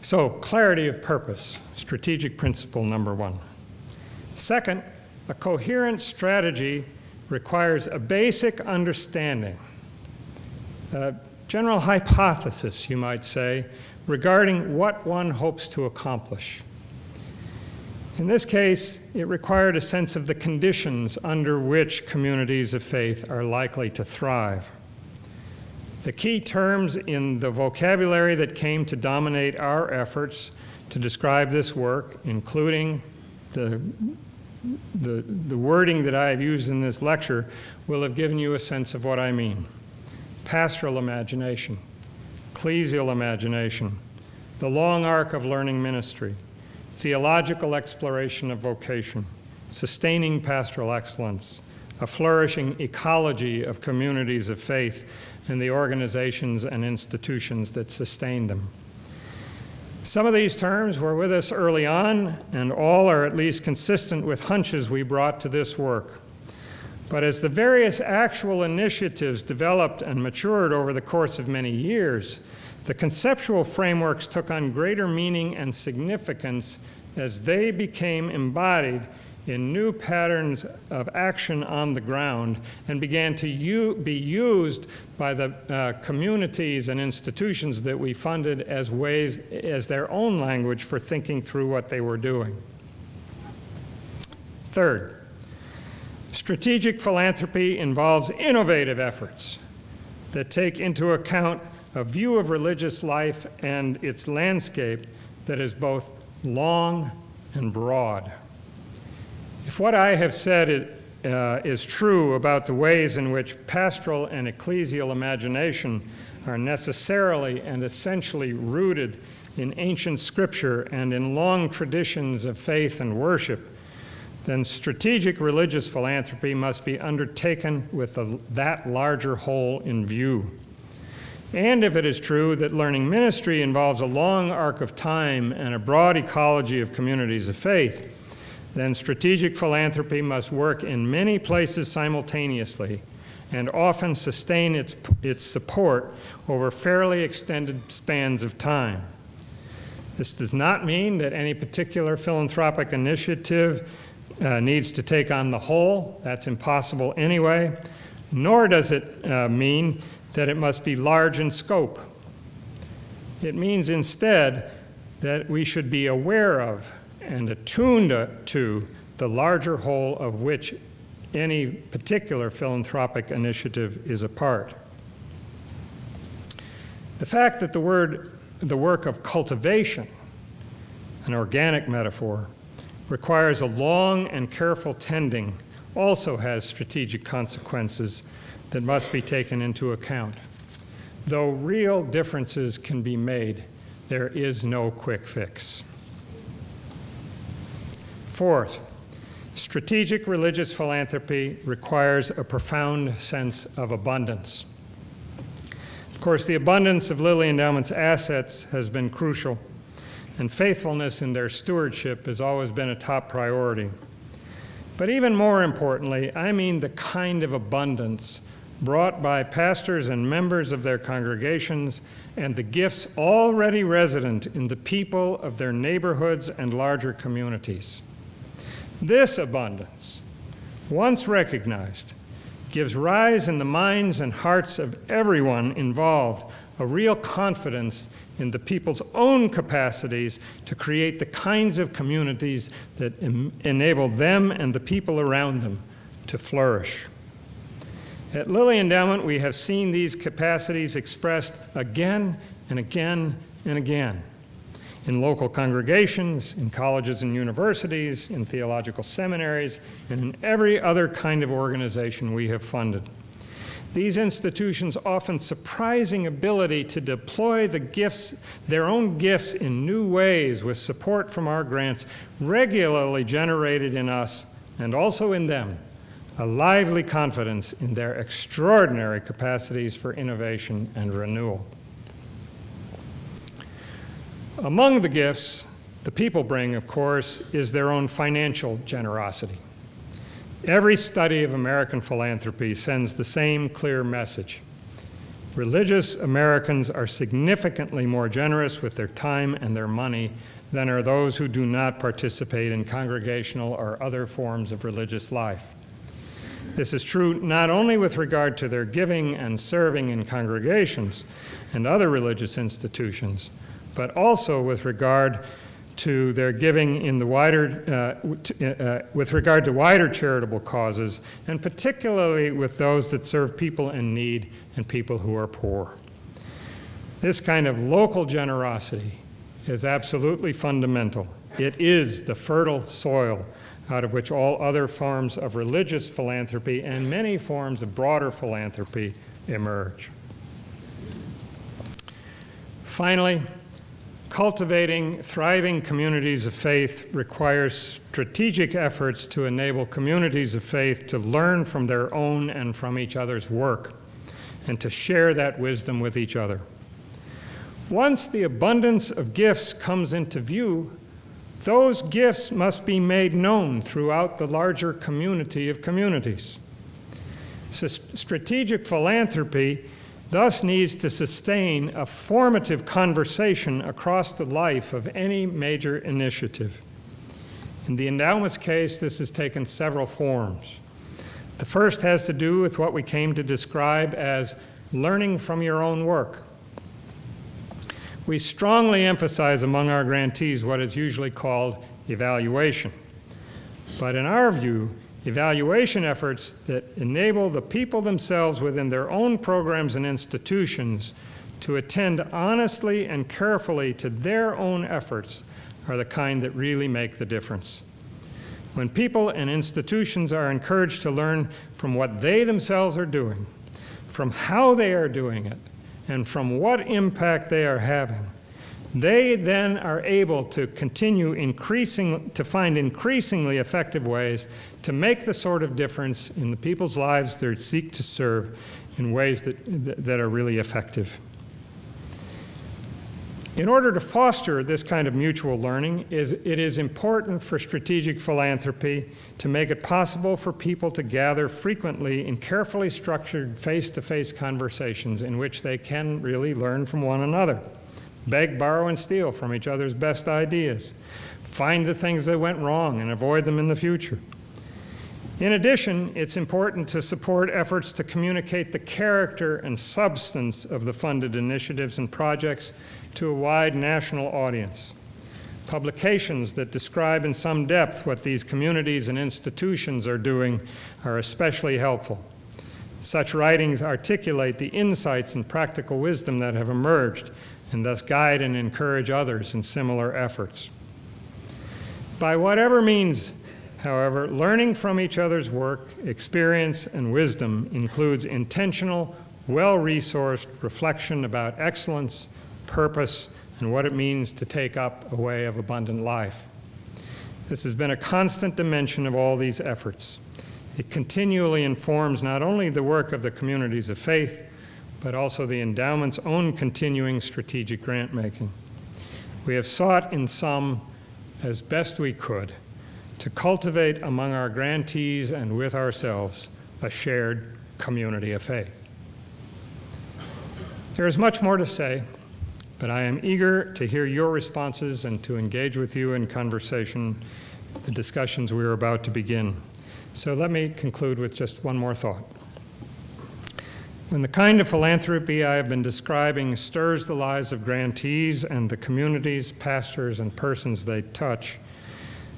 So, clarity of purpose, strategic principle number 1. Second, a coherent strategy requires a basic understanding, a general hypothesis, you might say, regarding what one hopes to accomplish. In this case, it required a sense of the conditions under which communities of faith are likely to thrive. The key terms in the vocabulary that came to dominate our efforts to describe this work, including the wording that I have used in this lecture, will have given you a sense of what I mean. Pastoral imagination, ecclesial imagination, the long arc of learning ministry, theological exploration of vocation, sustaining pastoral excellence, a flourishing ecology of communities of faith, and the organizations and institutions that sustain them. Some of these terms were with us early on, and all are at least consistent with hunches we brought to this work. But as the various actual initiatives developed and matured over the course of many years, the conceptual frameworks took on greater meaning and significance as they became embodied in new patterns of action on the ground and began to be used by the communities and institutions that we funded as their own language for thinking through what they were doing. Third, strategic philanthropy involves innovative efforts that take into account a view of religious life and its landscape that is both long and broad. If what I have said is true about the ways in which pastoral and ecclesial imagination are necessarily and essentially rooted in ancient scripture and in long traditions of faith and worship, then strategic religious philanthropy must be undertaken with that larger whole in view. And if it is true that learning ministry involves a long arc of time and a broad ecology of communities of faith, then strategic philanthropy must work in many places simultaneously and often sustain its support over fairly extended spans of time. This does not mean that any particular philanthropic initiative needs to take on the whole. That's impossible anyway. Nor does it mean that it must be large in scope. It means instead that we should be aware of and attuned to the larger whole of which any particular philanthropic initiative is a part. The fact that the work of cultivation, an organic metaphor, requires a long and careful tending also has strategic consequences that must be taken into account. Though real differences can be made, there is no quick fix. Fourth, strategic religious philanthropy requires a profound sense of abundance. Of course, the abundance of Lilly Endowment's assets has been crucial, and faithfulness in their stewardship has always been a top priority. But even more importantly, I mean the kind of abundance brought by pastors and members of their congregations and the gifts already resident in the people of their neighborhoods and larger communities. This abundance, once recognized, gives rise in the minds and hearts of everyone involved a real confidence in the people's own capacities to create the kinds of communities that enable them and the people around them to flourish. At Lilly Endowment, we have seen these capacities expressed again and again and again in local congregations, in colleges and universities, in theological seminaries, and in every other kind of organization we have funded. These institutions' often surprising ability to deploy their own gifts in new ways with support from our grants regularly generated in us, and also in them, a lively confidence in their extraordinary capacities for innovation and renewal. Among the gifts the people bring, of course, is their own financial generosity. Every study of American philanthropy sends the same clear message. Religious Americans are significantly more generous with their time and their money than are those who do not participate in congregational or other forms of religious life. This is true not only with regard to their giving and serving in congregations and other religious institutions, but also with regard to their giving in the with regard to wider charitable causes, and particularly with those that serve people in need and people who are poor. This kind of local generosity is absolutely fundamental. It is the fertile soil out of which all other forms of religious philanthropy and many forms of broader philanthropy emerge. Finally, Cultivating thriving communities of faith requires strategic efforts to enable communities of faith to learn from their own and from each other's work, and to share that wisdom with each other. Once the abundance of gifts comes into view, those gifts must be made known throughout the larger community of communities. So strategic philanthropy thus needs to sustain a formative conversation across the life of any major initiative. In the endowment's case, this has taken several forms. The first has to do with what we came to describe as learning from your own work. We strongly emphasize among our grantees what is usually called evaluation. But in our view, evaluation efforts that enable the people themselves within their own programs and institutions to attend honestly and carefully to their own efforts are the kind that really make the difference. When people and institutions are encouraged to learn from what they themselves are doing, from how they are doing it, and from what impact they are having, they then are able to to find increasingly effective ways to make the sort of difference in the people's lives they seek to serve in ways that are really effective. In order to foster this kind of mutual learning, it is important for strategic philanthropy to make it possible for people to gather frequently in carefully structured face-to-face conversations in which they can really learn from one another, beg, borrow, and steal from each other's best ideas, find the things that went wrong and avoid them in the future. In addition, it's important to support efforts to communicate the character and substance of the funded initiatives and projects to a wide national audience. Publications that describe in some depth what these communities and institutions are doing are especially helpful. Such writings articulate the insights and practical wisdom that have emerged and thus guide and encourage others in similar efforts. By whatever means, however, learning from each other's work, experience, and wisdom includes intentional, well-resourced reflection about excellence, purpose, and what it means to take up a way of abundant life. This has been a constant dimension of all these efforts. It continually informs not only the work of the communities of faith, but also the endowment's own continuing strategic grant making. We have sought in sum, as best we could, to cultivate among our grantees and with ourselves a shared community of faith. There is much more to say, but I am eager to hear your responses and to engage with you in conversation, the discussions we are about to begin. So let me conclude with just one more thought. When the kind of philanthropy I have been describing stirs the lives of grantees and the communities, pastors, and persons they touch,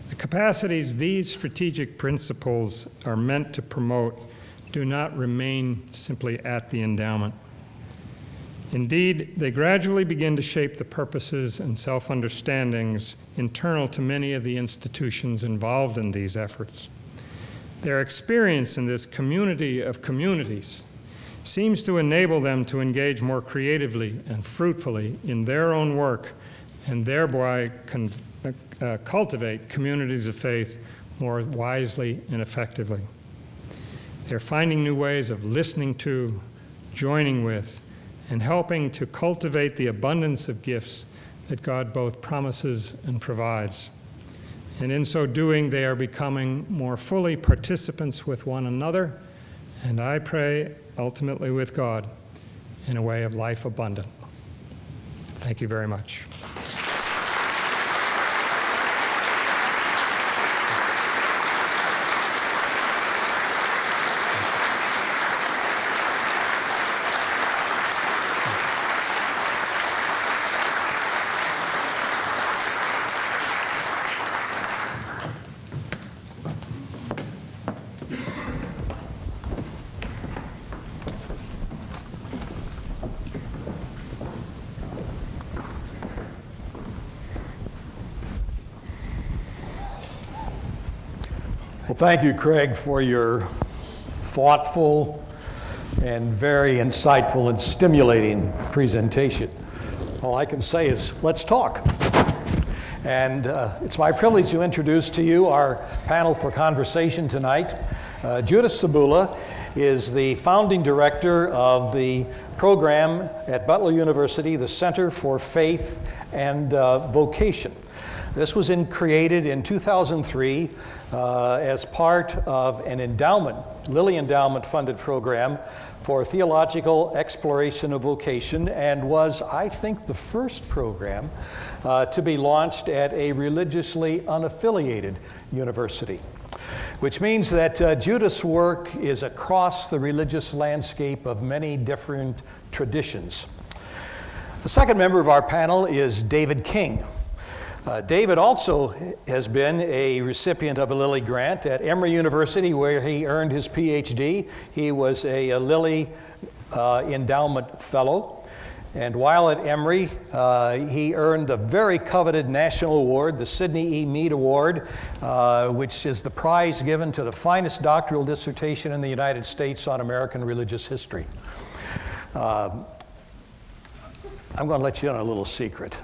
the capacities these strategic principles are meant to promote do not remain simply at the endowment. Indeed, they gradually begin to shape the purposes and self-understandings internal to many of the institutions involved in these efforts. Their experience in this community of communities seems to enable them to engage more creatively and fruitfully in their own work and thereby cultivate communities of faith more wisely and effectively. They're finding new ways of listening to, joining with, and helping to cultivate the abundance of gifts that God both promises and provides. And in so doing, they are becoming more fully participants with one another, and I pray ultimately with God in a way of life abundant. Thank you very much. Well, thank you, Craig, for your thoughtful and very insightful and stimulating presentation. All I can say is, let's talk. And it's my privilege to introduce to you our panel for conversation tonight. Judith Sabula is the founding director of the program at Butler University, the Center for Faith and Vocation. This was created in 2003 as part of an endowment, Lilly Endowment funded program for theological exploration of vocation, and was, I think, the first program to be launched at a religiously unaffiliated university, which means that Judith's work is across the religious landscape of many different traditions. The second member of our panel is David King. David also has been a recipient of a Lilly grant at Emory University, where he earned his PhD. He was a Lilly Endowment Fellow. And while at Emory, he earned the very coveted national award, the Sidney E. Mead Award, which is the prize given to the finest doctoral dissertation in the United States on American religious history. I'm going to let you in on a little secret.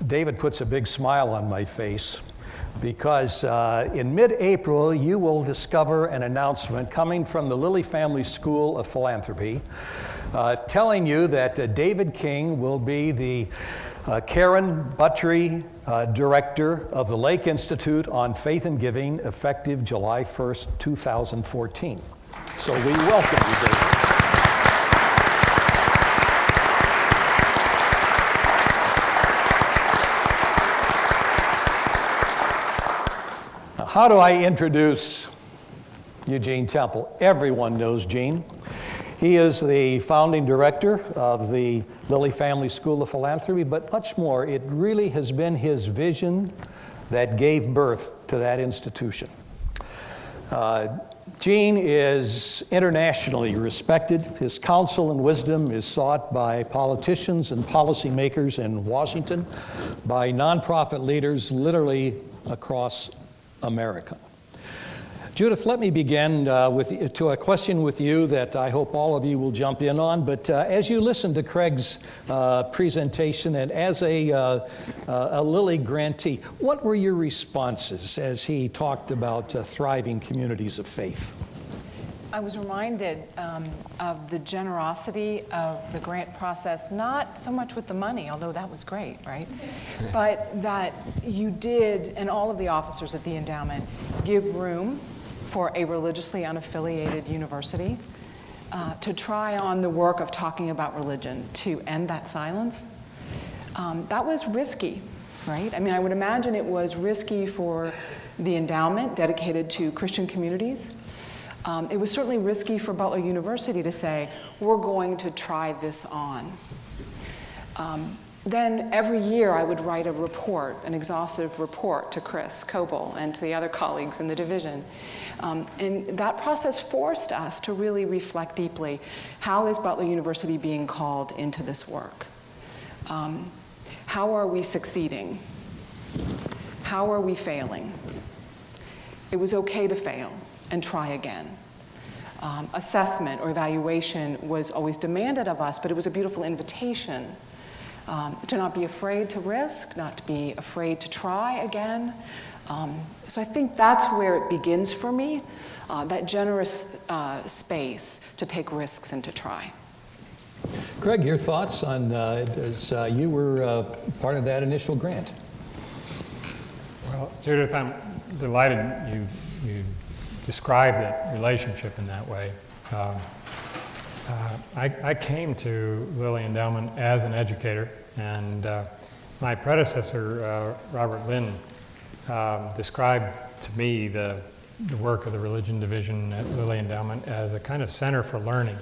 David puts a big smile on my face because in mid-April you will discover an announcement coming from the Lilly Family School of Philanthropy telling you that David King will be the Karen Buttrey Director of the Lake Institute on Faith and Giving, effective July 1st, 2014. So we welcome you, David. How do I introduce Eugene Temple? Everyone knows Gene. He is the founding director of the Lilly Family School of Philanthropy, but much more, it really has been his vision that gave birth to that institution. Gene is internationally respected. His counsel and wisdom is sought by politicians and policymakers in Washington, by nonprofit leaders literally across America. Judith, let me begin to a question with you that I hope all of you will jump in on. But as you listen to Craig's presentation and as a Lilly grantee, what were your responses as he talked about thriving communities of faith? I was reminded of the generosity of the grant process, not so much with the money, although that was great, right? But that you did, and all of the officers at the endowment, give room for a religiously unaffiliated university to try on the work of talking about religion, to end that silence. That was risky, right? I mean, I would imagine it was risky for the endowment dedicated to Christian communities. It was certainly risky for Butler University to say, we're going to try this on. Then every year I would write a report, an exhaustive report to Chris Coble and to the other colleagues in the division. And that process forced us to really reflect deeply, how is Butler University being called into this work? How are we succeeding? How are we failing? It was okay to fail and try again. Assessment or evaluation was always demanded of us, but it was a beautiful invitation to not be afraid to risk, not to be afraid to try again. So I think that's where it begins for me, that generous space to take risks and to try. Craig, your thoughts on as you were part of that initial grant? Well, Judith, I'm delighted you describe that relationship in that way. I came to Lilly Endowment as an educator, and my predecessor, Robert Lynn, described to me the work of the Religion Division at Lilly Endowment as a kind of center for learning.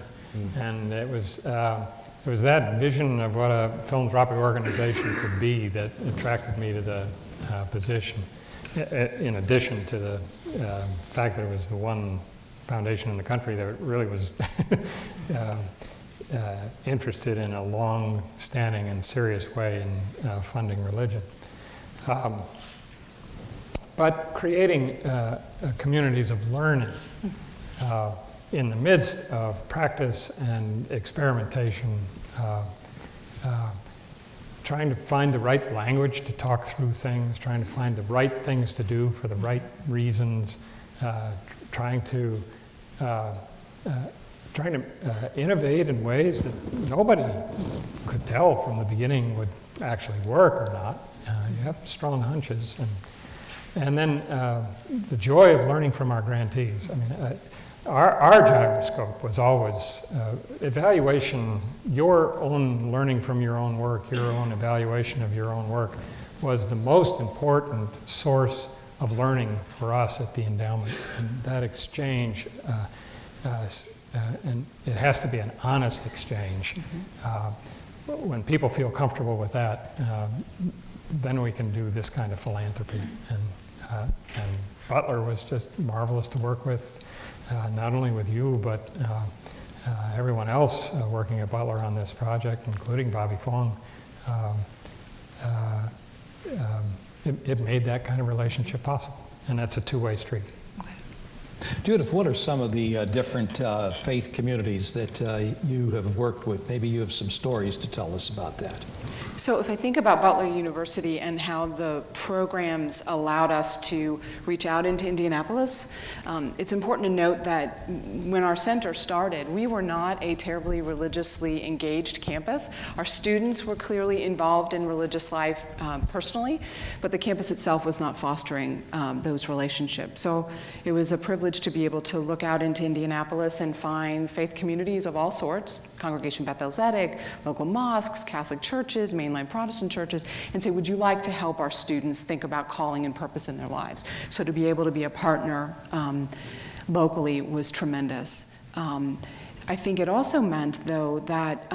And it was that vision of what a philanthropic organization could be that attracted me to the position, in addition to the fact that it was the one foundation in the country that really was interested in a long-standing and serious way in funding religion. But creating communities of learning in the midst of practice and experimentation, trying to find the right language to talk through things, trying to find the right things to do for the right reasons, trying to innovate in ways that nobody could tell from the beginning would actually work or not. You have strong hunches. And then the joy of learning from our grantees. I mean, our gyroscope was always evaluation, your own learning from your own work, your own evaluation of your own work was the most important source of learning for us at the endowment. And that exchange, and it has to be an honest exchange. When people feel comfortable with that, then we can do this kind of philanthropy. And Butler was just marvelous to work with, not only with you, but everyone else working at Butler on this project, including Bobby Fong. It made that kind of relationship possible, and that's a two-way street. Judith, what are some of the different faith communities that you have worked with? Maybe you have some stories to tell us about that. So if I think about Butler University and how the programs allowed us to reach out into Indianapolis, it's important to note that when our center started, we were not a terribly religiously engaged campus. Our students were clearly involved in religious life personally, but the campus itself was not fostering those relationships. So it was a privilege to be able to look out into Indianapolis and find faith communities of all sorts, Congregation Bethel Zedek, local mosques, Catholic churches, mainline Protestant churches, and say, would you like to help our students think about calling and purpose in their lives? So to be able to be a partner locally was tremendous. I think it also meant, though, that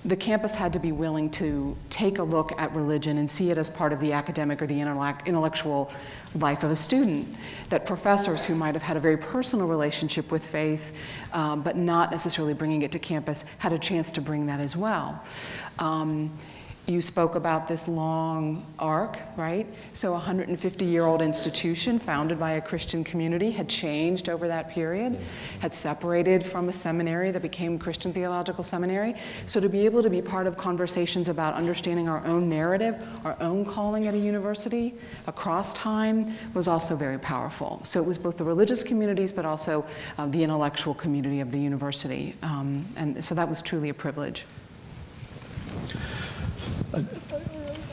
the campus had to be willing to take a look at religion and see it as part of the academic or the intellectual life of a student, that professors who might have had a very personal relationship with faith, but not necessarily bringing it to campus, had a chance to bring that as well. You spoke about this long arc, right? So a 150-year-old institution founded by a Christian community had changed over that period, had separated from a seminary that became Christian Theological Seminary. So to be able to be part of conversations about understanding our own narrative, our own calling at a university across time was also very powerful. So it was both the religious communities, but also the intellectual community of the university. And so that was truly a privilege.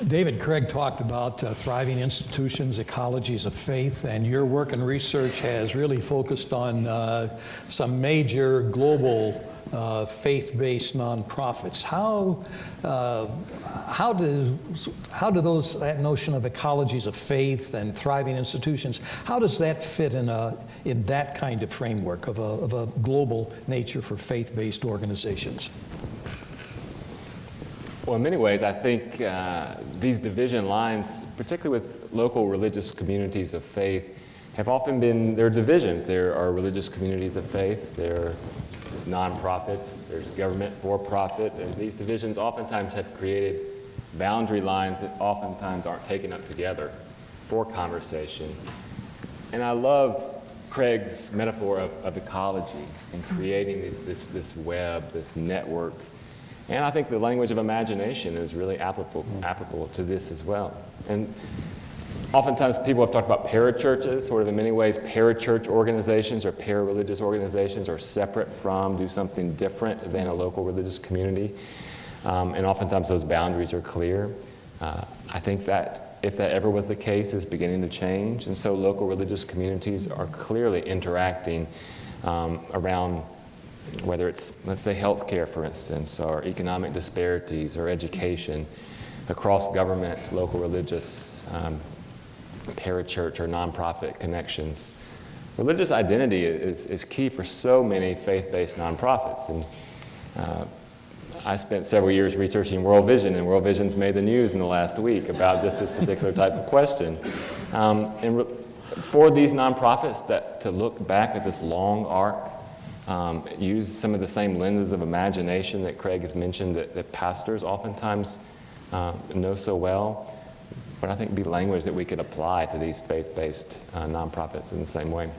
David Craig talked about thriving institutions, ecologies of faith, and your work and research has really focused on some major global faith-based nonprofits. How do that notion of ecologies of faith and thriving institutions, how does that fit in that kind of framework of a global nature for faith-based organizations? Well, in many ways, I think these division lines, particularly with local religious communities of faith, have often been, there are divisions. There are religious communities of faith, there are nonprofits, there's government for-profit, and these divisions oftentimes have created boundary lines that oftentimes aren't taken up together for conversation. And I love Craig's metaphor of ecology and creating this web, this network. And I think the language of imagination is really applicable to this as well. And oftentimes people have talked about parachurches, sort of in many ways parachurch organizations or para-religious organizations are separate from, do something different than a local religious community. And oftentimes those boundaries are clear. I think that if that ever was the case, is beginning to change. And so local religious communities are clearly interacting around whether it's, let's say, healthcare, for instance, or economic disparities, or education, across government, local religious, parachurch, or nonprofit connections. Religious identity is key for so many faith-based nonprofits. And I spent several years researching World Vision, and World Vision's made the news in the last week about just this particular type of question. For these nonprofits to look back at this long arc, use some of the same lenses of imagination that Craig has mentioned that pastors oftentimes know so well, but I think be language that we could apply to these faith-based nonprofits in the same way.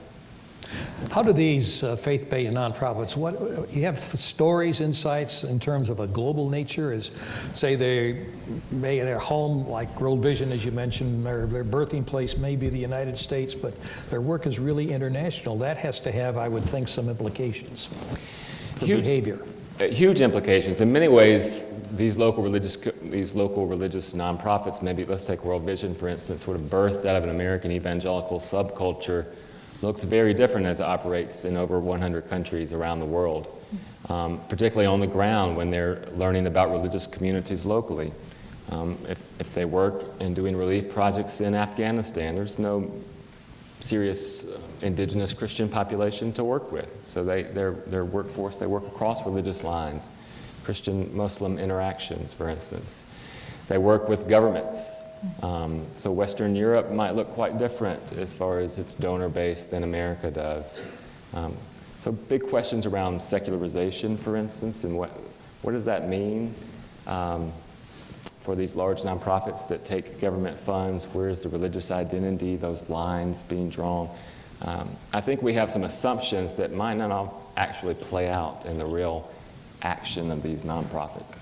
How do these faith-based nonprofits, you have stories, insights in terms of a global nature? Is, say, their home, like World Vision, as you mentioned, their birthing place may be the United States, but their work is really international. That has to have, I would think, some implications for behavior. Huge implications. In many ways, these local religious nonprofits, maybe let's take World Vision, for instance, sort of birthed out of an American evangelical subculture, looks very different as it operates in over 100 countries around the world, particularly on the ground when they're learning about religious communities locally. If they work in doing relief projects in Afghanistan, there's no serious indigenous Christian population to work with. So their workforce, they work across religious lines, Christian-Muslim interactions, for instance. They work with governments. So Western Europe might look quite different as far as its donor base than America does. So big questions around secularization, for instance, and what does that mean for these large nonprofits that take government funds? Where is the religious identity, those lines being drawn? I think we have some assumptions that might not all actually play out in the real action of these nonprofits.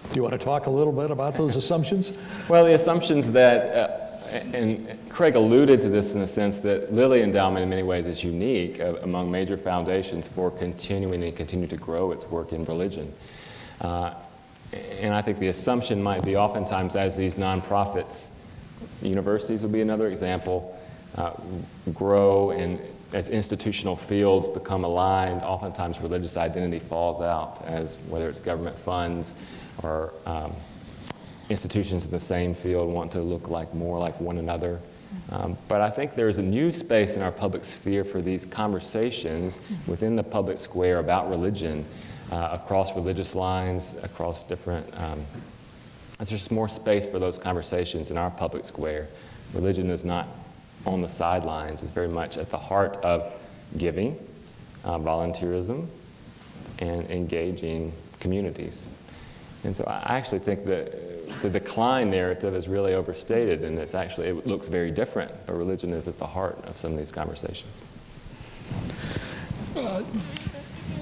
Do you want to talk a little bit about those assumptions? Well, the assumptions that, and Craig alluded to this in the sense that Lilly Endowment in many ways is unique among major foundations for continuing and continue to grow its work in religion. And I think the assumption might be oftentimes as these nonprofits, universities would be another example, grow and as institutional fields become aligned, oftentimes religious identity falls out as whether it's government funds or institutions in the same field want to look more like one another. But I think there's a new space in our public sphere for these conversations within the public square about religion, across religious lines, across different, there's just more space for those conversations in our public square. Religion is not on the sidelines, it's very much at the heart of giving, volunteerism, and engaging communities. And so I actually think that the decline narrative is really overstated, and it looks very different, but religion is at the heart of some of these conversations.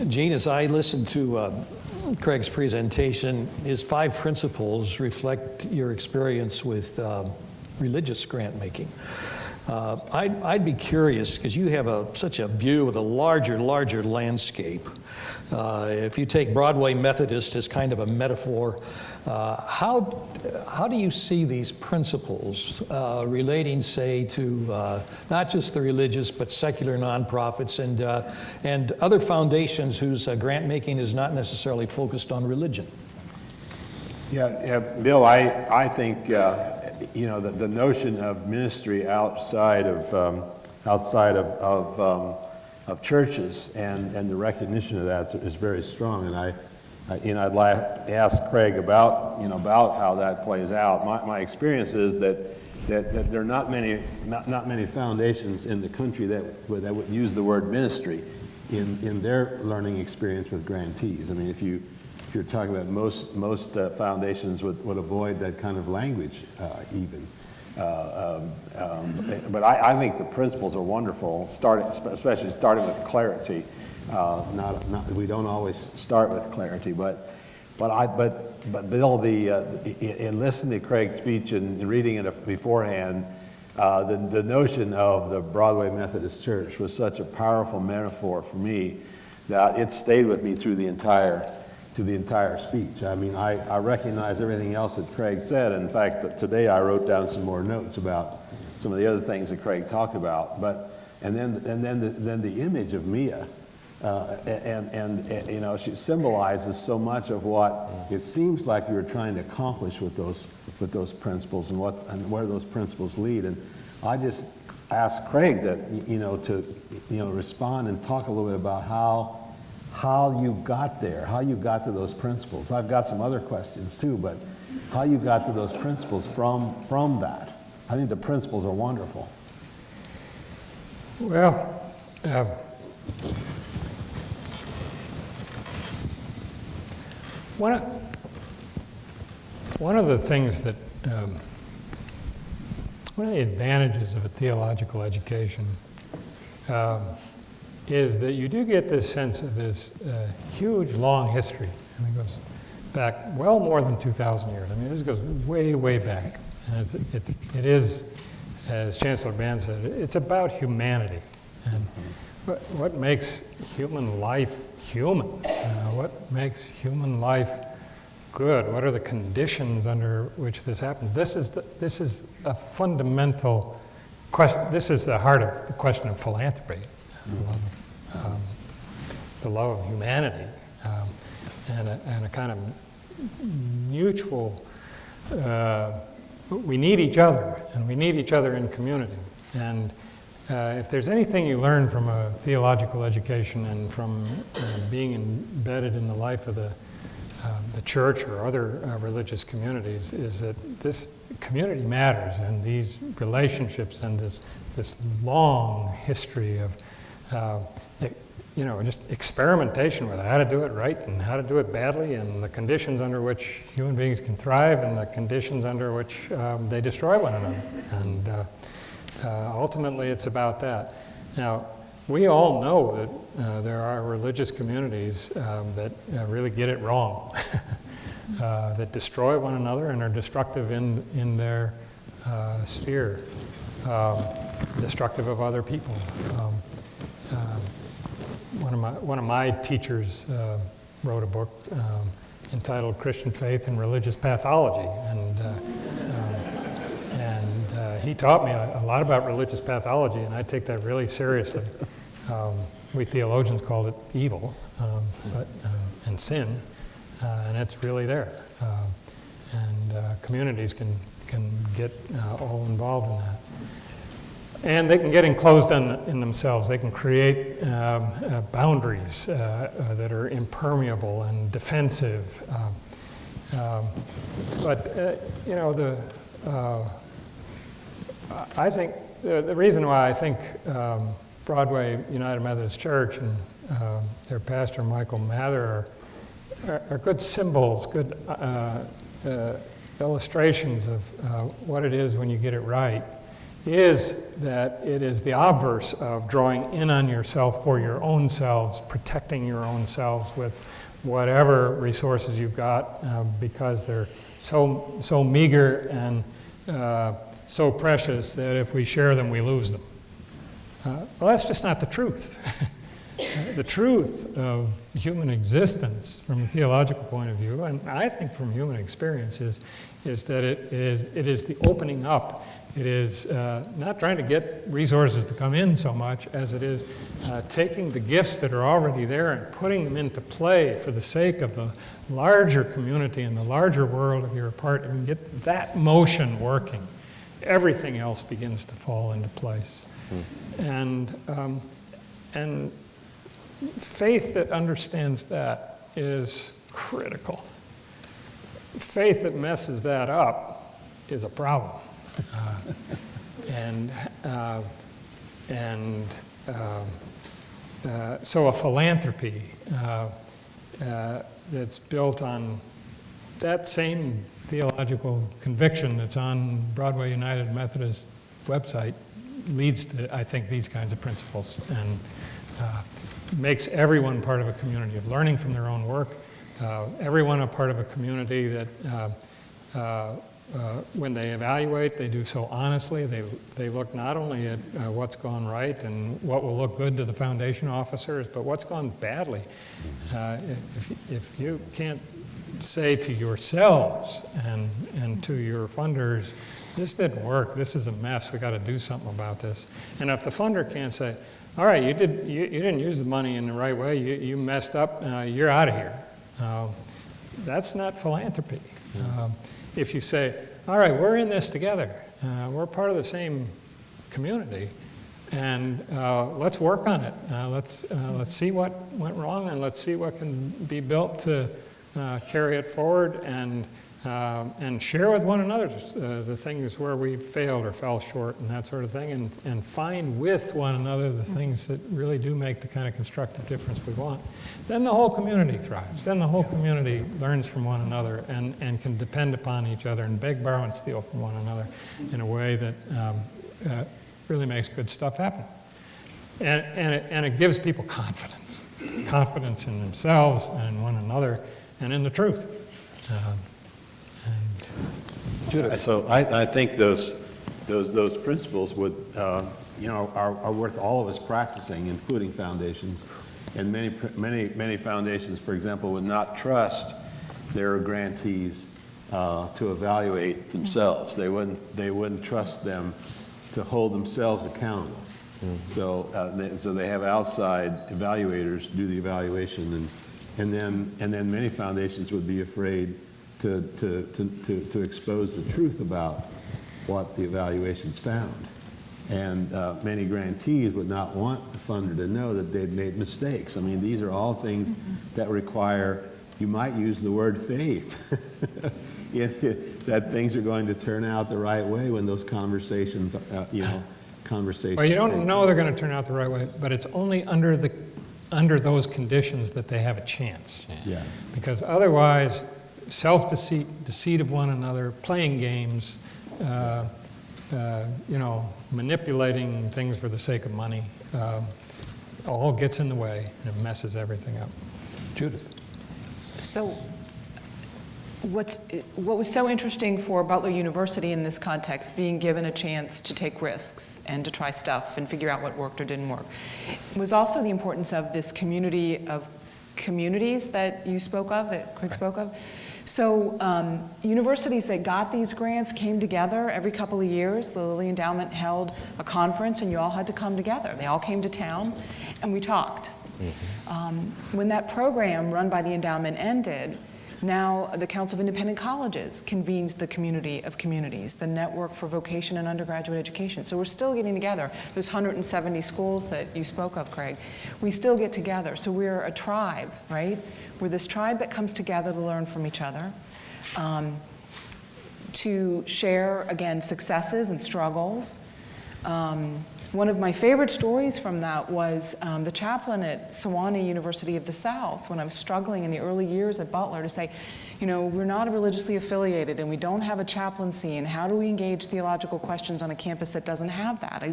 Gene, as I listened to Craig's presentation, his 5 principles reflect your experience with religious grant making. I'd be curious, because you have such a view of the larger landscape. If you take Broadway Methodist as kind of a metaphor, how do you see these principles relating, say, to not just the religious but secular nonprofits and other foundations whose grant making is not necessarily focused on religion? Yeah, Bill, I think the notion of ministry outside of churches and the recognition of that is very strong. And I'd like to ask Craig about how that plays out. My experience is that there are not many foundations in the country that would use the word ministry in their learning experience with grantees. I mean, if you're talking about most foundations would avoid that kind of language even. But I think the principles are wonderful, especially starting with clarity. We don't always start with clarity, but Bill, in listening to Craig's speech and reading it beforehand, the notion of the Broadway Methodist Church was such a powerful metaphor for me that it stayed with me through the entire speech. I mean, I recognize everything else that Craig said. In fact, today I wrote down some more notes about some of the other things that Craig talked about. And then the image of Mia, and she symbolizes so much of what it seems like you're trying to accomplish with those principles and where those principles lead. And I just asked Craig to respond and talk a little bit about how you got there, how you got to those principles. I've got some other questions too, but how you got to those principles from that. I think the principles are wonderful. Well, one of the things that, one of the advantages of a theological education is that you do get this sense of this huge, long history. I mean, it goes back well more than 2,000 years. I mean, this goes way, way back. And it is, as Chancellor Band said, it's about humanity. And what makes human life human? What makes human life good? What are the conditions under which this happens? This is a fundamental question. This is the heart of the question of philanthropy, the love of humanity, and a kind of mutual. We need each other, and we need each other in community. And if there's anything you learn from a theological education and from being embedded in the life of the church or other religious communities, is that this community matters, and these relationships and this long history of just experimentation with how to do it right and how to do it badly, and the conditions under which human beings can thrive and the conditions under which they destroy one another. And ultimately, it's about that. Now, we all know that there are religious communities that really get it wrong, that destroy one another and are destructive in their sphere, destructive of other people. One of my teachers wrote a book entitled Christian Faith and Religious Pathology, and he taught me a lot about religious pathology, and I take that really seriously. We theologians called it evil and sin, and it's really there. And communities can get all involved in that. And they can get enclosed in themselves. They can create boundaries that are impermeable and defensive. I think the reason why I think Broadway United Methodist Church and their pastor Michael Mather are good symbols, good illustrations of what it is when you get it right, is that it is the obverse of drawing in on yourself for your own selves, protecting your own selves with whatever resources you've got, because they're so meager and so precious that if we share them, we lose them. Well, that's just not the truth. The truth of human existence from a theological point of view, and I think from human experience, is that it is the opening up. It is not trying to get resources to come in so much as it is taking the gifts that are already there and putting them into play for the sake of the larger community and the larger world of you're a part. And get that motion working, everything else begins to fall into place. And faith that understands that is critical. Faith that messes that up is a problem. So a philanthropy that's built on that same theological conviction that's on Broadway United Methodist website leads to, I think, these kinds of principles, and makes everyone part of a community of learning from their own work, everyone a part of a community that when they evaluate, they do so honestly. They look not only at what's gone right and what will look good to the foundation officers, but what's gone badly. If you can't say to yourselves and to your funders, this didn't work, this is a mess, we got to do something about this. And if the funder can't say, all right, you didn't use the money in the right way, you messed up, you're out of here. That's not philanthropy. If you say, all right, we're in this together, we're part of the same community, and let's work on it. Let's see what went wrong, and let's see what can be built to carry it forward, and share with one another the things where we failed or fell short and that sort of thing, and find with one another the things that really do make the kind of constructive difference we want. Then the whole community thrives. Then the whole community learns from one another and can depend upon each other and beg, borrow, and steal from one another in a way that really makes good stuff happen. and it gives people confidence in themselves and in one another and in the truth. So I think those principles would, are worth all of us practicing, including foundations. And many foundations, for example, would not trust their grantees to evaluate themselves. They wouldn't trust them to hold themselves accountable. So they have outside evaluators do the evaluation, and then many foundations would be afraid to expose the truth about what the evaluations found. And many grantees would not want the funder to know that they'd made mistakes. I mean, these are all things that require, you might use the word faith, that things are going to turn out the right way when those conversations, conversations. Well, you don't know they're going to turn out the right way, but it's only under those conditions that they have a chance. Yeah. Because otherwise, deceit of one another, playing games, manipulating things for the sake of money, all gets in the way and it messes everything up. Judith. So what was so interesting for Butler University in this context, being given a chance to take risks and to try stuff and figure out what worked or didn't work, was also the importance of this community of communities that you spoke of, that Craig spoke of. So universities that got these grants came together every couple of years. The Lilly Endowment held a conference and you all had to come together. They all came to town and we talked. When that program run by the endowment ended, now the Council of Independent Colleges convenes the community of communities, the Network for Vocation and Undergraduate Education. So we're still getting together. Those 170 schools that you spoke of, Craig, we still get together. So we're a tribe, right? We're this tribe that comes together to learn from each other, to share, again, successes and struggles. One of my favorite stories from that was the chaplain at Sewanee University of the South, when I was struggling in the early years at Butler, to say, we're not religiously affiliated and we don't have a chaplaincy, and how do we engage theological questions on a campus that doesn't have that?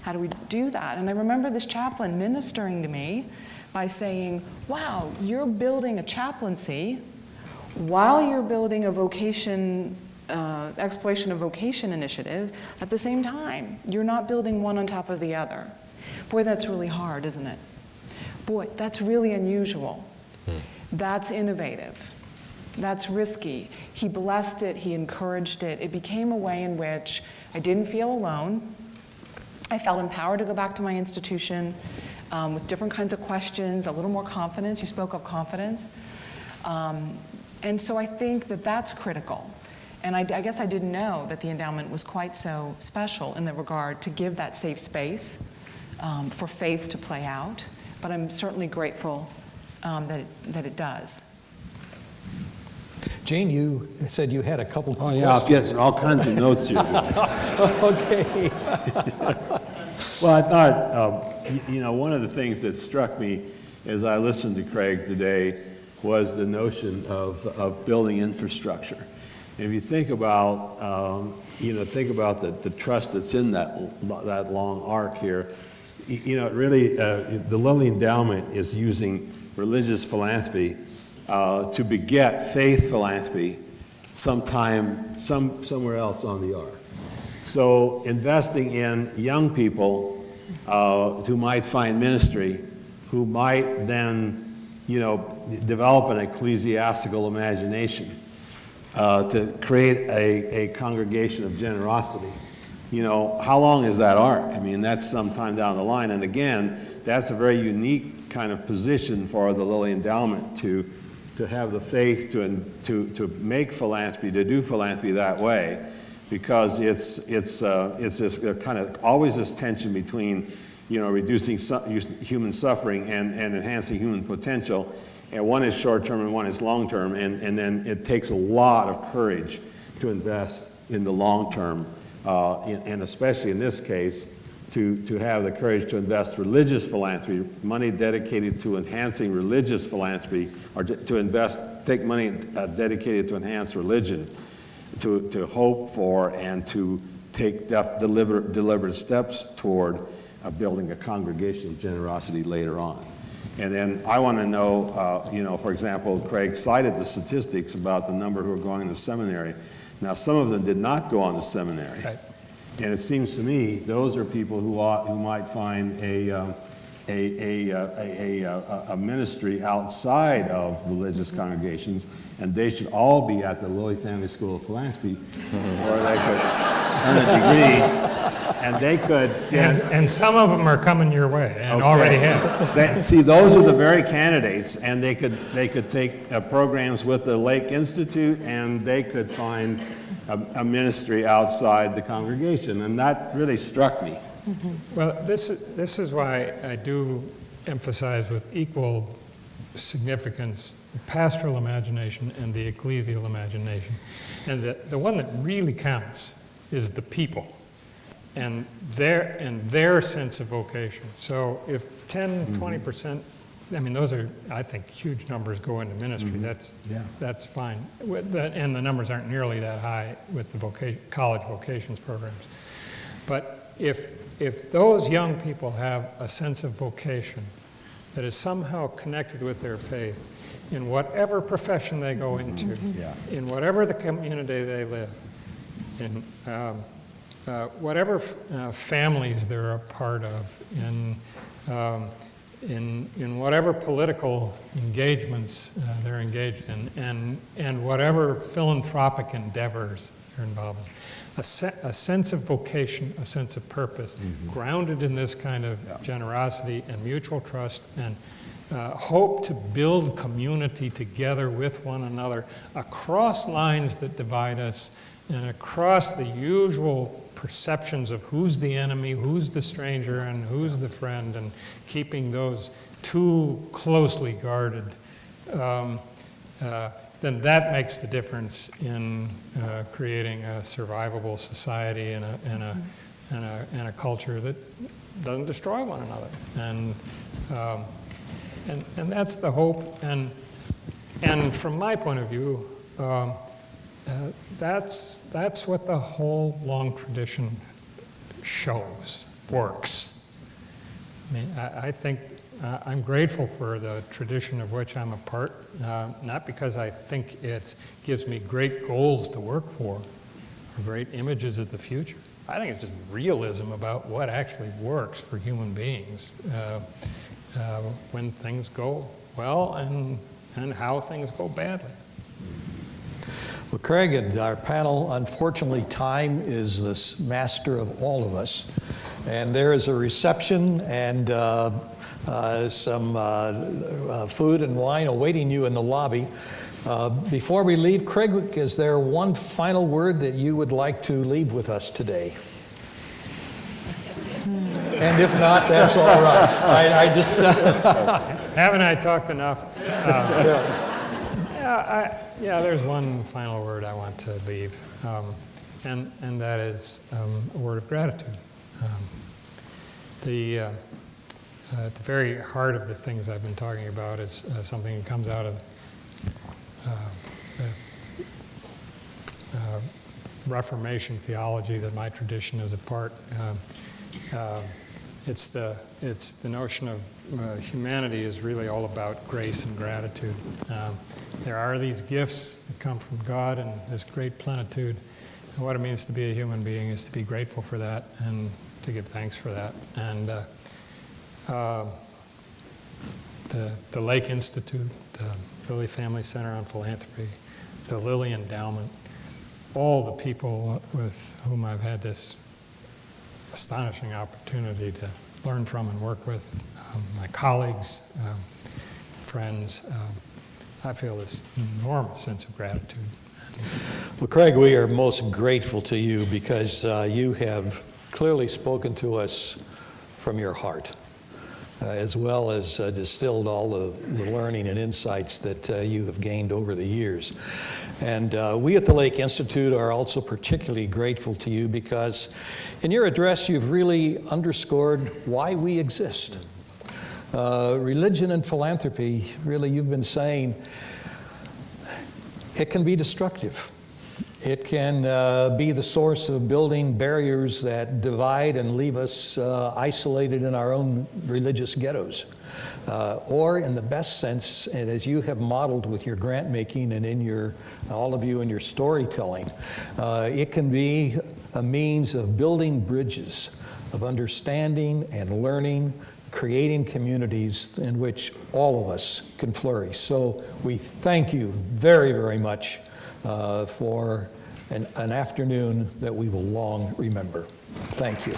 How do we do that? And I remember this chaplain ministering to me by saying, wow, you're building a chaplaincy while you're building a vocation exploration of vocation initiative at the same time. You're not building one on top of the other. Boy, that's really hard, isn't it? Boy, that's really unusual. That's innovative. That's risky. He blessed it, he encouraged it. It became a way in which I didn't feel alone. I felt empowered to go back to my institution with different kinds of questions, a little more confidence. You spoke of confidence. And so I think that that's critical. And I guess I didn't know that the endowment was quite so special in that regard, to give that safe space for faith to play out. But I'm certainly grateful that it does. Jane, you said you had a couple of questions. Oh, yeah, I'm getting all kinds of notes here. Okay. Well, I thought, one of the things that struck me as I listened to Craig today was the notion of building infrastructure. If you think about, the trust that's in that long arc here, it really, the Lilly Endowment is using religious philanthropy to beget faith philanthropy somewhere else on the arc. So investing in young people who might find ministry, who might then, develop an ecclesiastical imagination, to create a congregation of generosity. How long is that arc? I mean, that's some time down the line. And again, that's a very unique kind of position for the Lilly Endowment to have the faith to make philanthropy, to do philanthropy that way, because it's this kind of always this tension between, reducing human suffering and enhancing human potential. And one is short-term and one is long-term, and then it takes a lot of courage to invest in the long-term, and especially in this case, to have the courage to invest religious philanthropy, money dedicated to enhancing religious philanthropy, or take money dedicated to enhance religion, to hope for and to take deliberate steps toward building a congregation of generosity later on. And then I want to know, for example, Craig cited the statistics about the number who are going to seminary. Now, some of them did not go on to seminary. Right. And it seems to me those are people who might find a ministry outside of religious congregations, and they should all be at the Lilly Family School of Philanthropy, where they could earn a degree, and they could get... And some of them are coming your way, and already have. See, those are the very candidates, and they could take programs with the Lake Institute, and they could find a ministry outside the congregation, and that really struck me. Well, this is why I do emphasize with equal significance the pastoral imagination and the ecclesial imagination. And the one that really counts is the people and their sense of vocation. So if 10, 20%, I mean, those are, I think, huge numbers go into ministry. That's fine. And the numbers aren't nearly that high with the college vocations programs. But if those young people have a sense of vocation that is somehow connected with their faith in whatever profession they go into, in whatever the community they live, in whatever families they're a part of, in whatever political engagements they're engaged in, and whatever philanthropic endeavors they're involved in. A sense of vocation, a sense of purpose, grounded in this kind of generosity and mutual trust, and hope to build community together with one another across lines that divide us and across the usual perceptions of who's the enemy, who's the stranger, and who's the friend, and keeping those too closely guarded. Then that makes the difference in creating a survivable society and a culture that doesn't destroy one another. And that's the hope. And from my point of view, that's what the whole long tradition shows, works. I mean, I think I'm grateful for the tradition of which I'm a part, not because I think it gives me great goals to work for, or great images of the future. I think it's just realism about what actually works for human beings when things go well and how things go badly. Well, Craig and our panel, unfortunately, time is this master of all of us. And there is a reception and some food and wine awaiting you in the lobby. Before we leave, Craig, is there one final word that you would like to leave with us today? And if not, that's all right. I just... Haven't I talked enough? There's one final word I want to leave, and that is a word of gratitude. At the very heart of the things I've been talking about is something that comes out of Reformation theology that my tradition is a part. It's the notion of humanity is really all about grace and gratitude. There are these gifts that come from God and this great plenitude. And what it means to be a human being is to be grateful for that and to give thanks for that. And the Lake Institute, the Lilly Family Center on Philanthropy, the Lilly Endowment, all the people with whom I've had this astonishing opportunity to learn from and work with, my colleagues, friends, I feel this enormous sense of gratitude. Well, Craig, we are most grateful to you because you have clearly spoken to us from your heart, as well as distilled all the learning and insights that you have gained over the years. And we at the Lake Institute are also particularly grateful to you because in your address you've really underscored why we exist. Religion and philanthropy, really you've been saying, it can be destructive. It can be the source of building barriers that divide and leave us isolated in our own religious ghettos. Or in the best sense, and as you have modeled with your grant making and in your, all of you in your storytelling, it can be a means of building bridges, of understanding and learning, creating communities in which all of us can flourish. So we thank you very, very much for an afternoon that we will long remember. Thank you.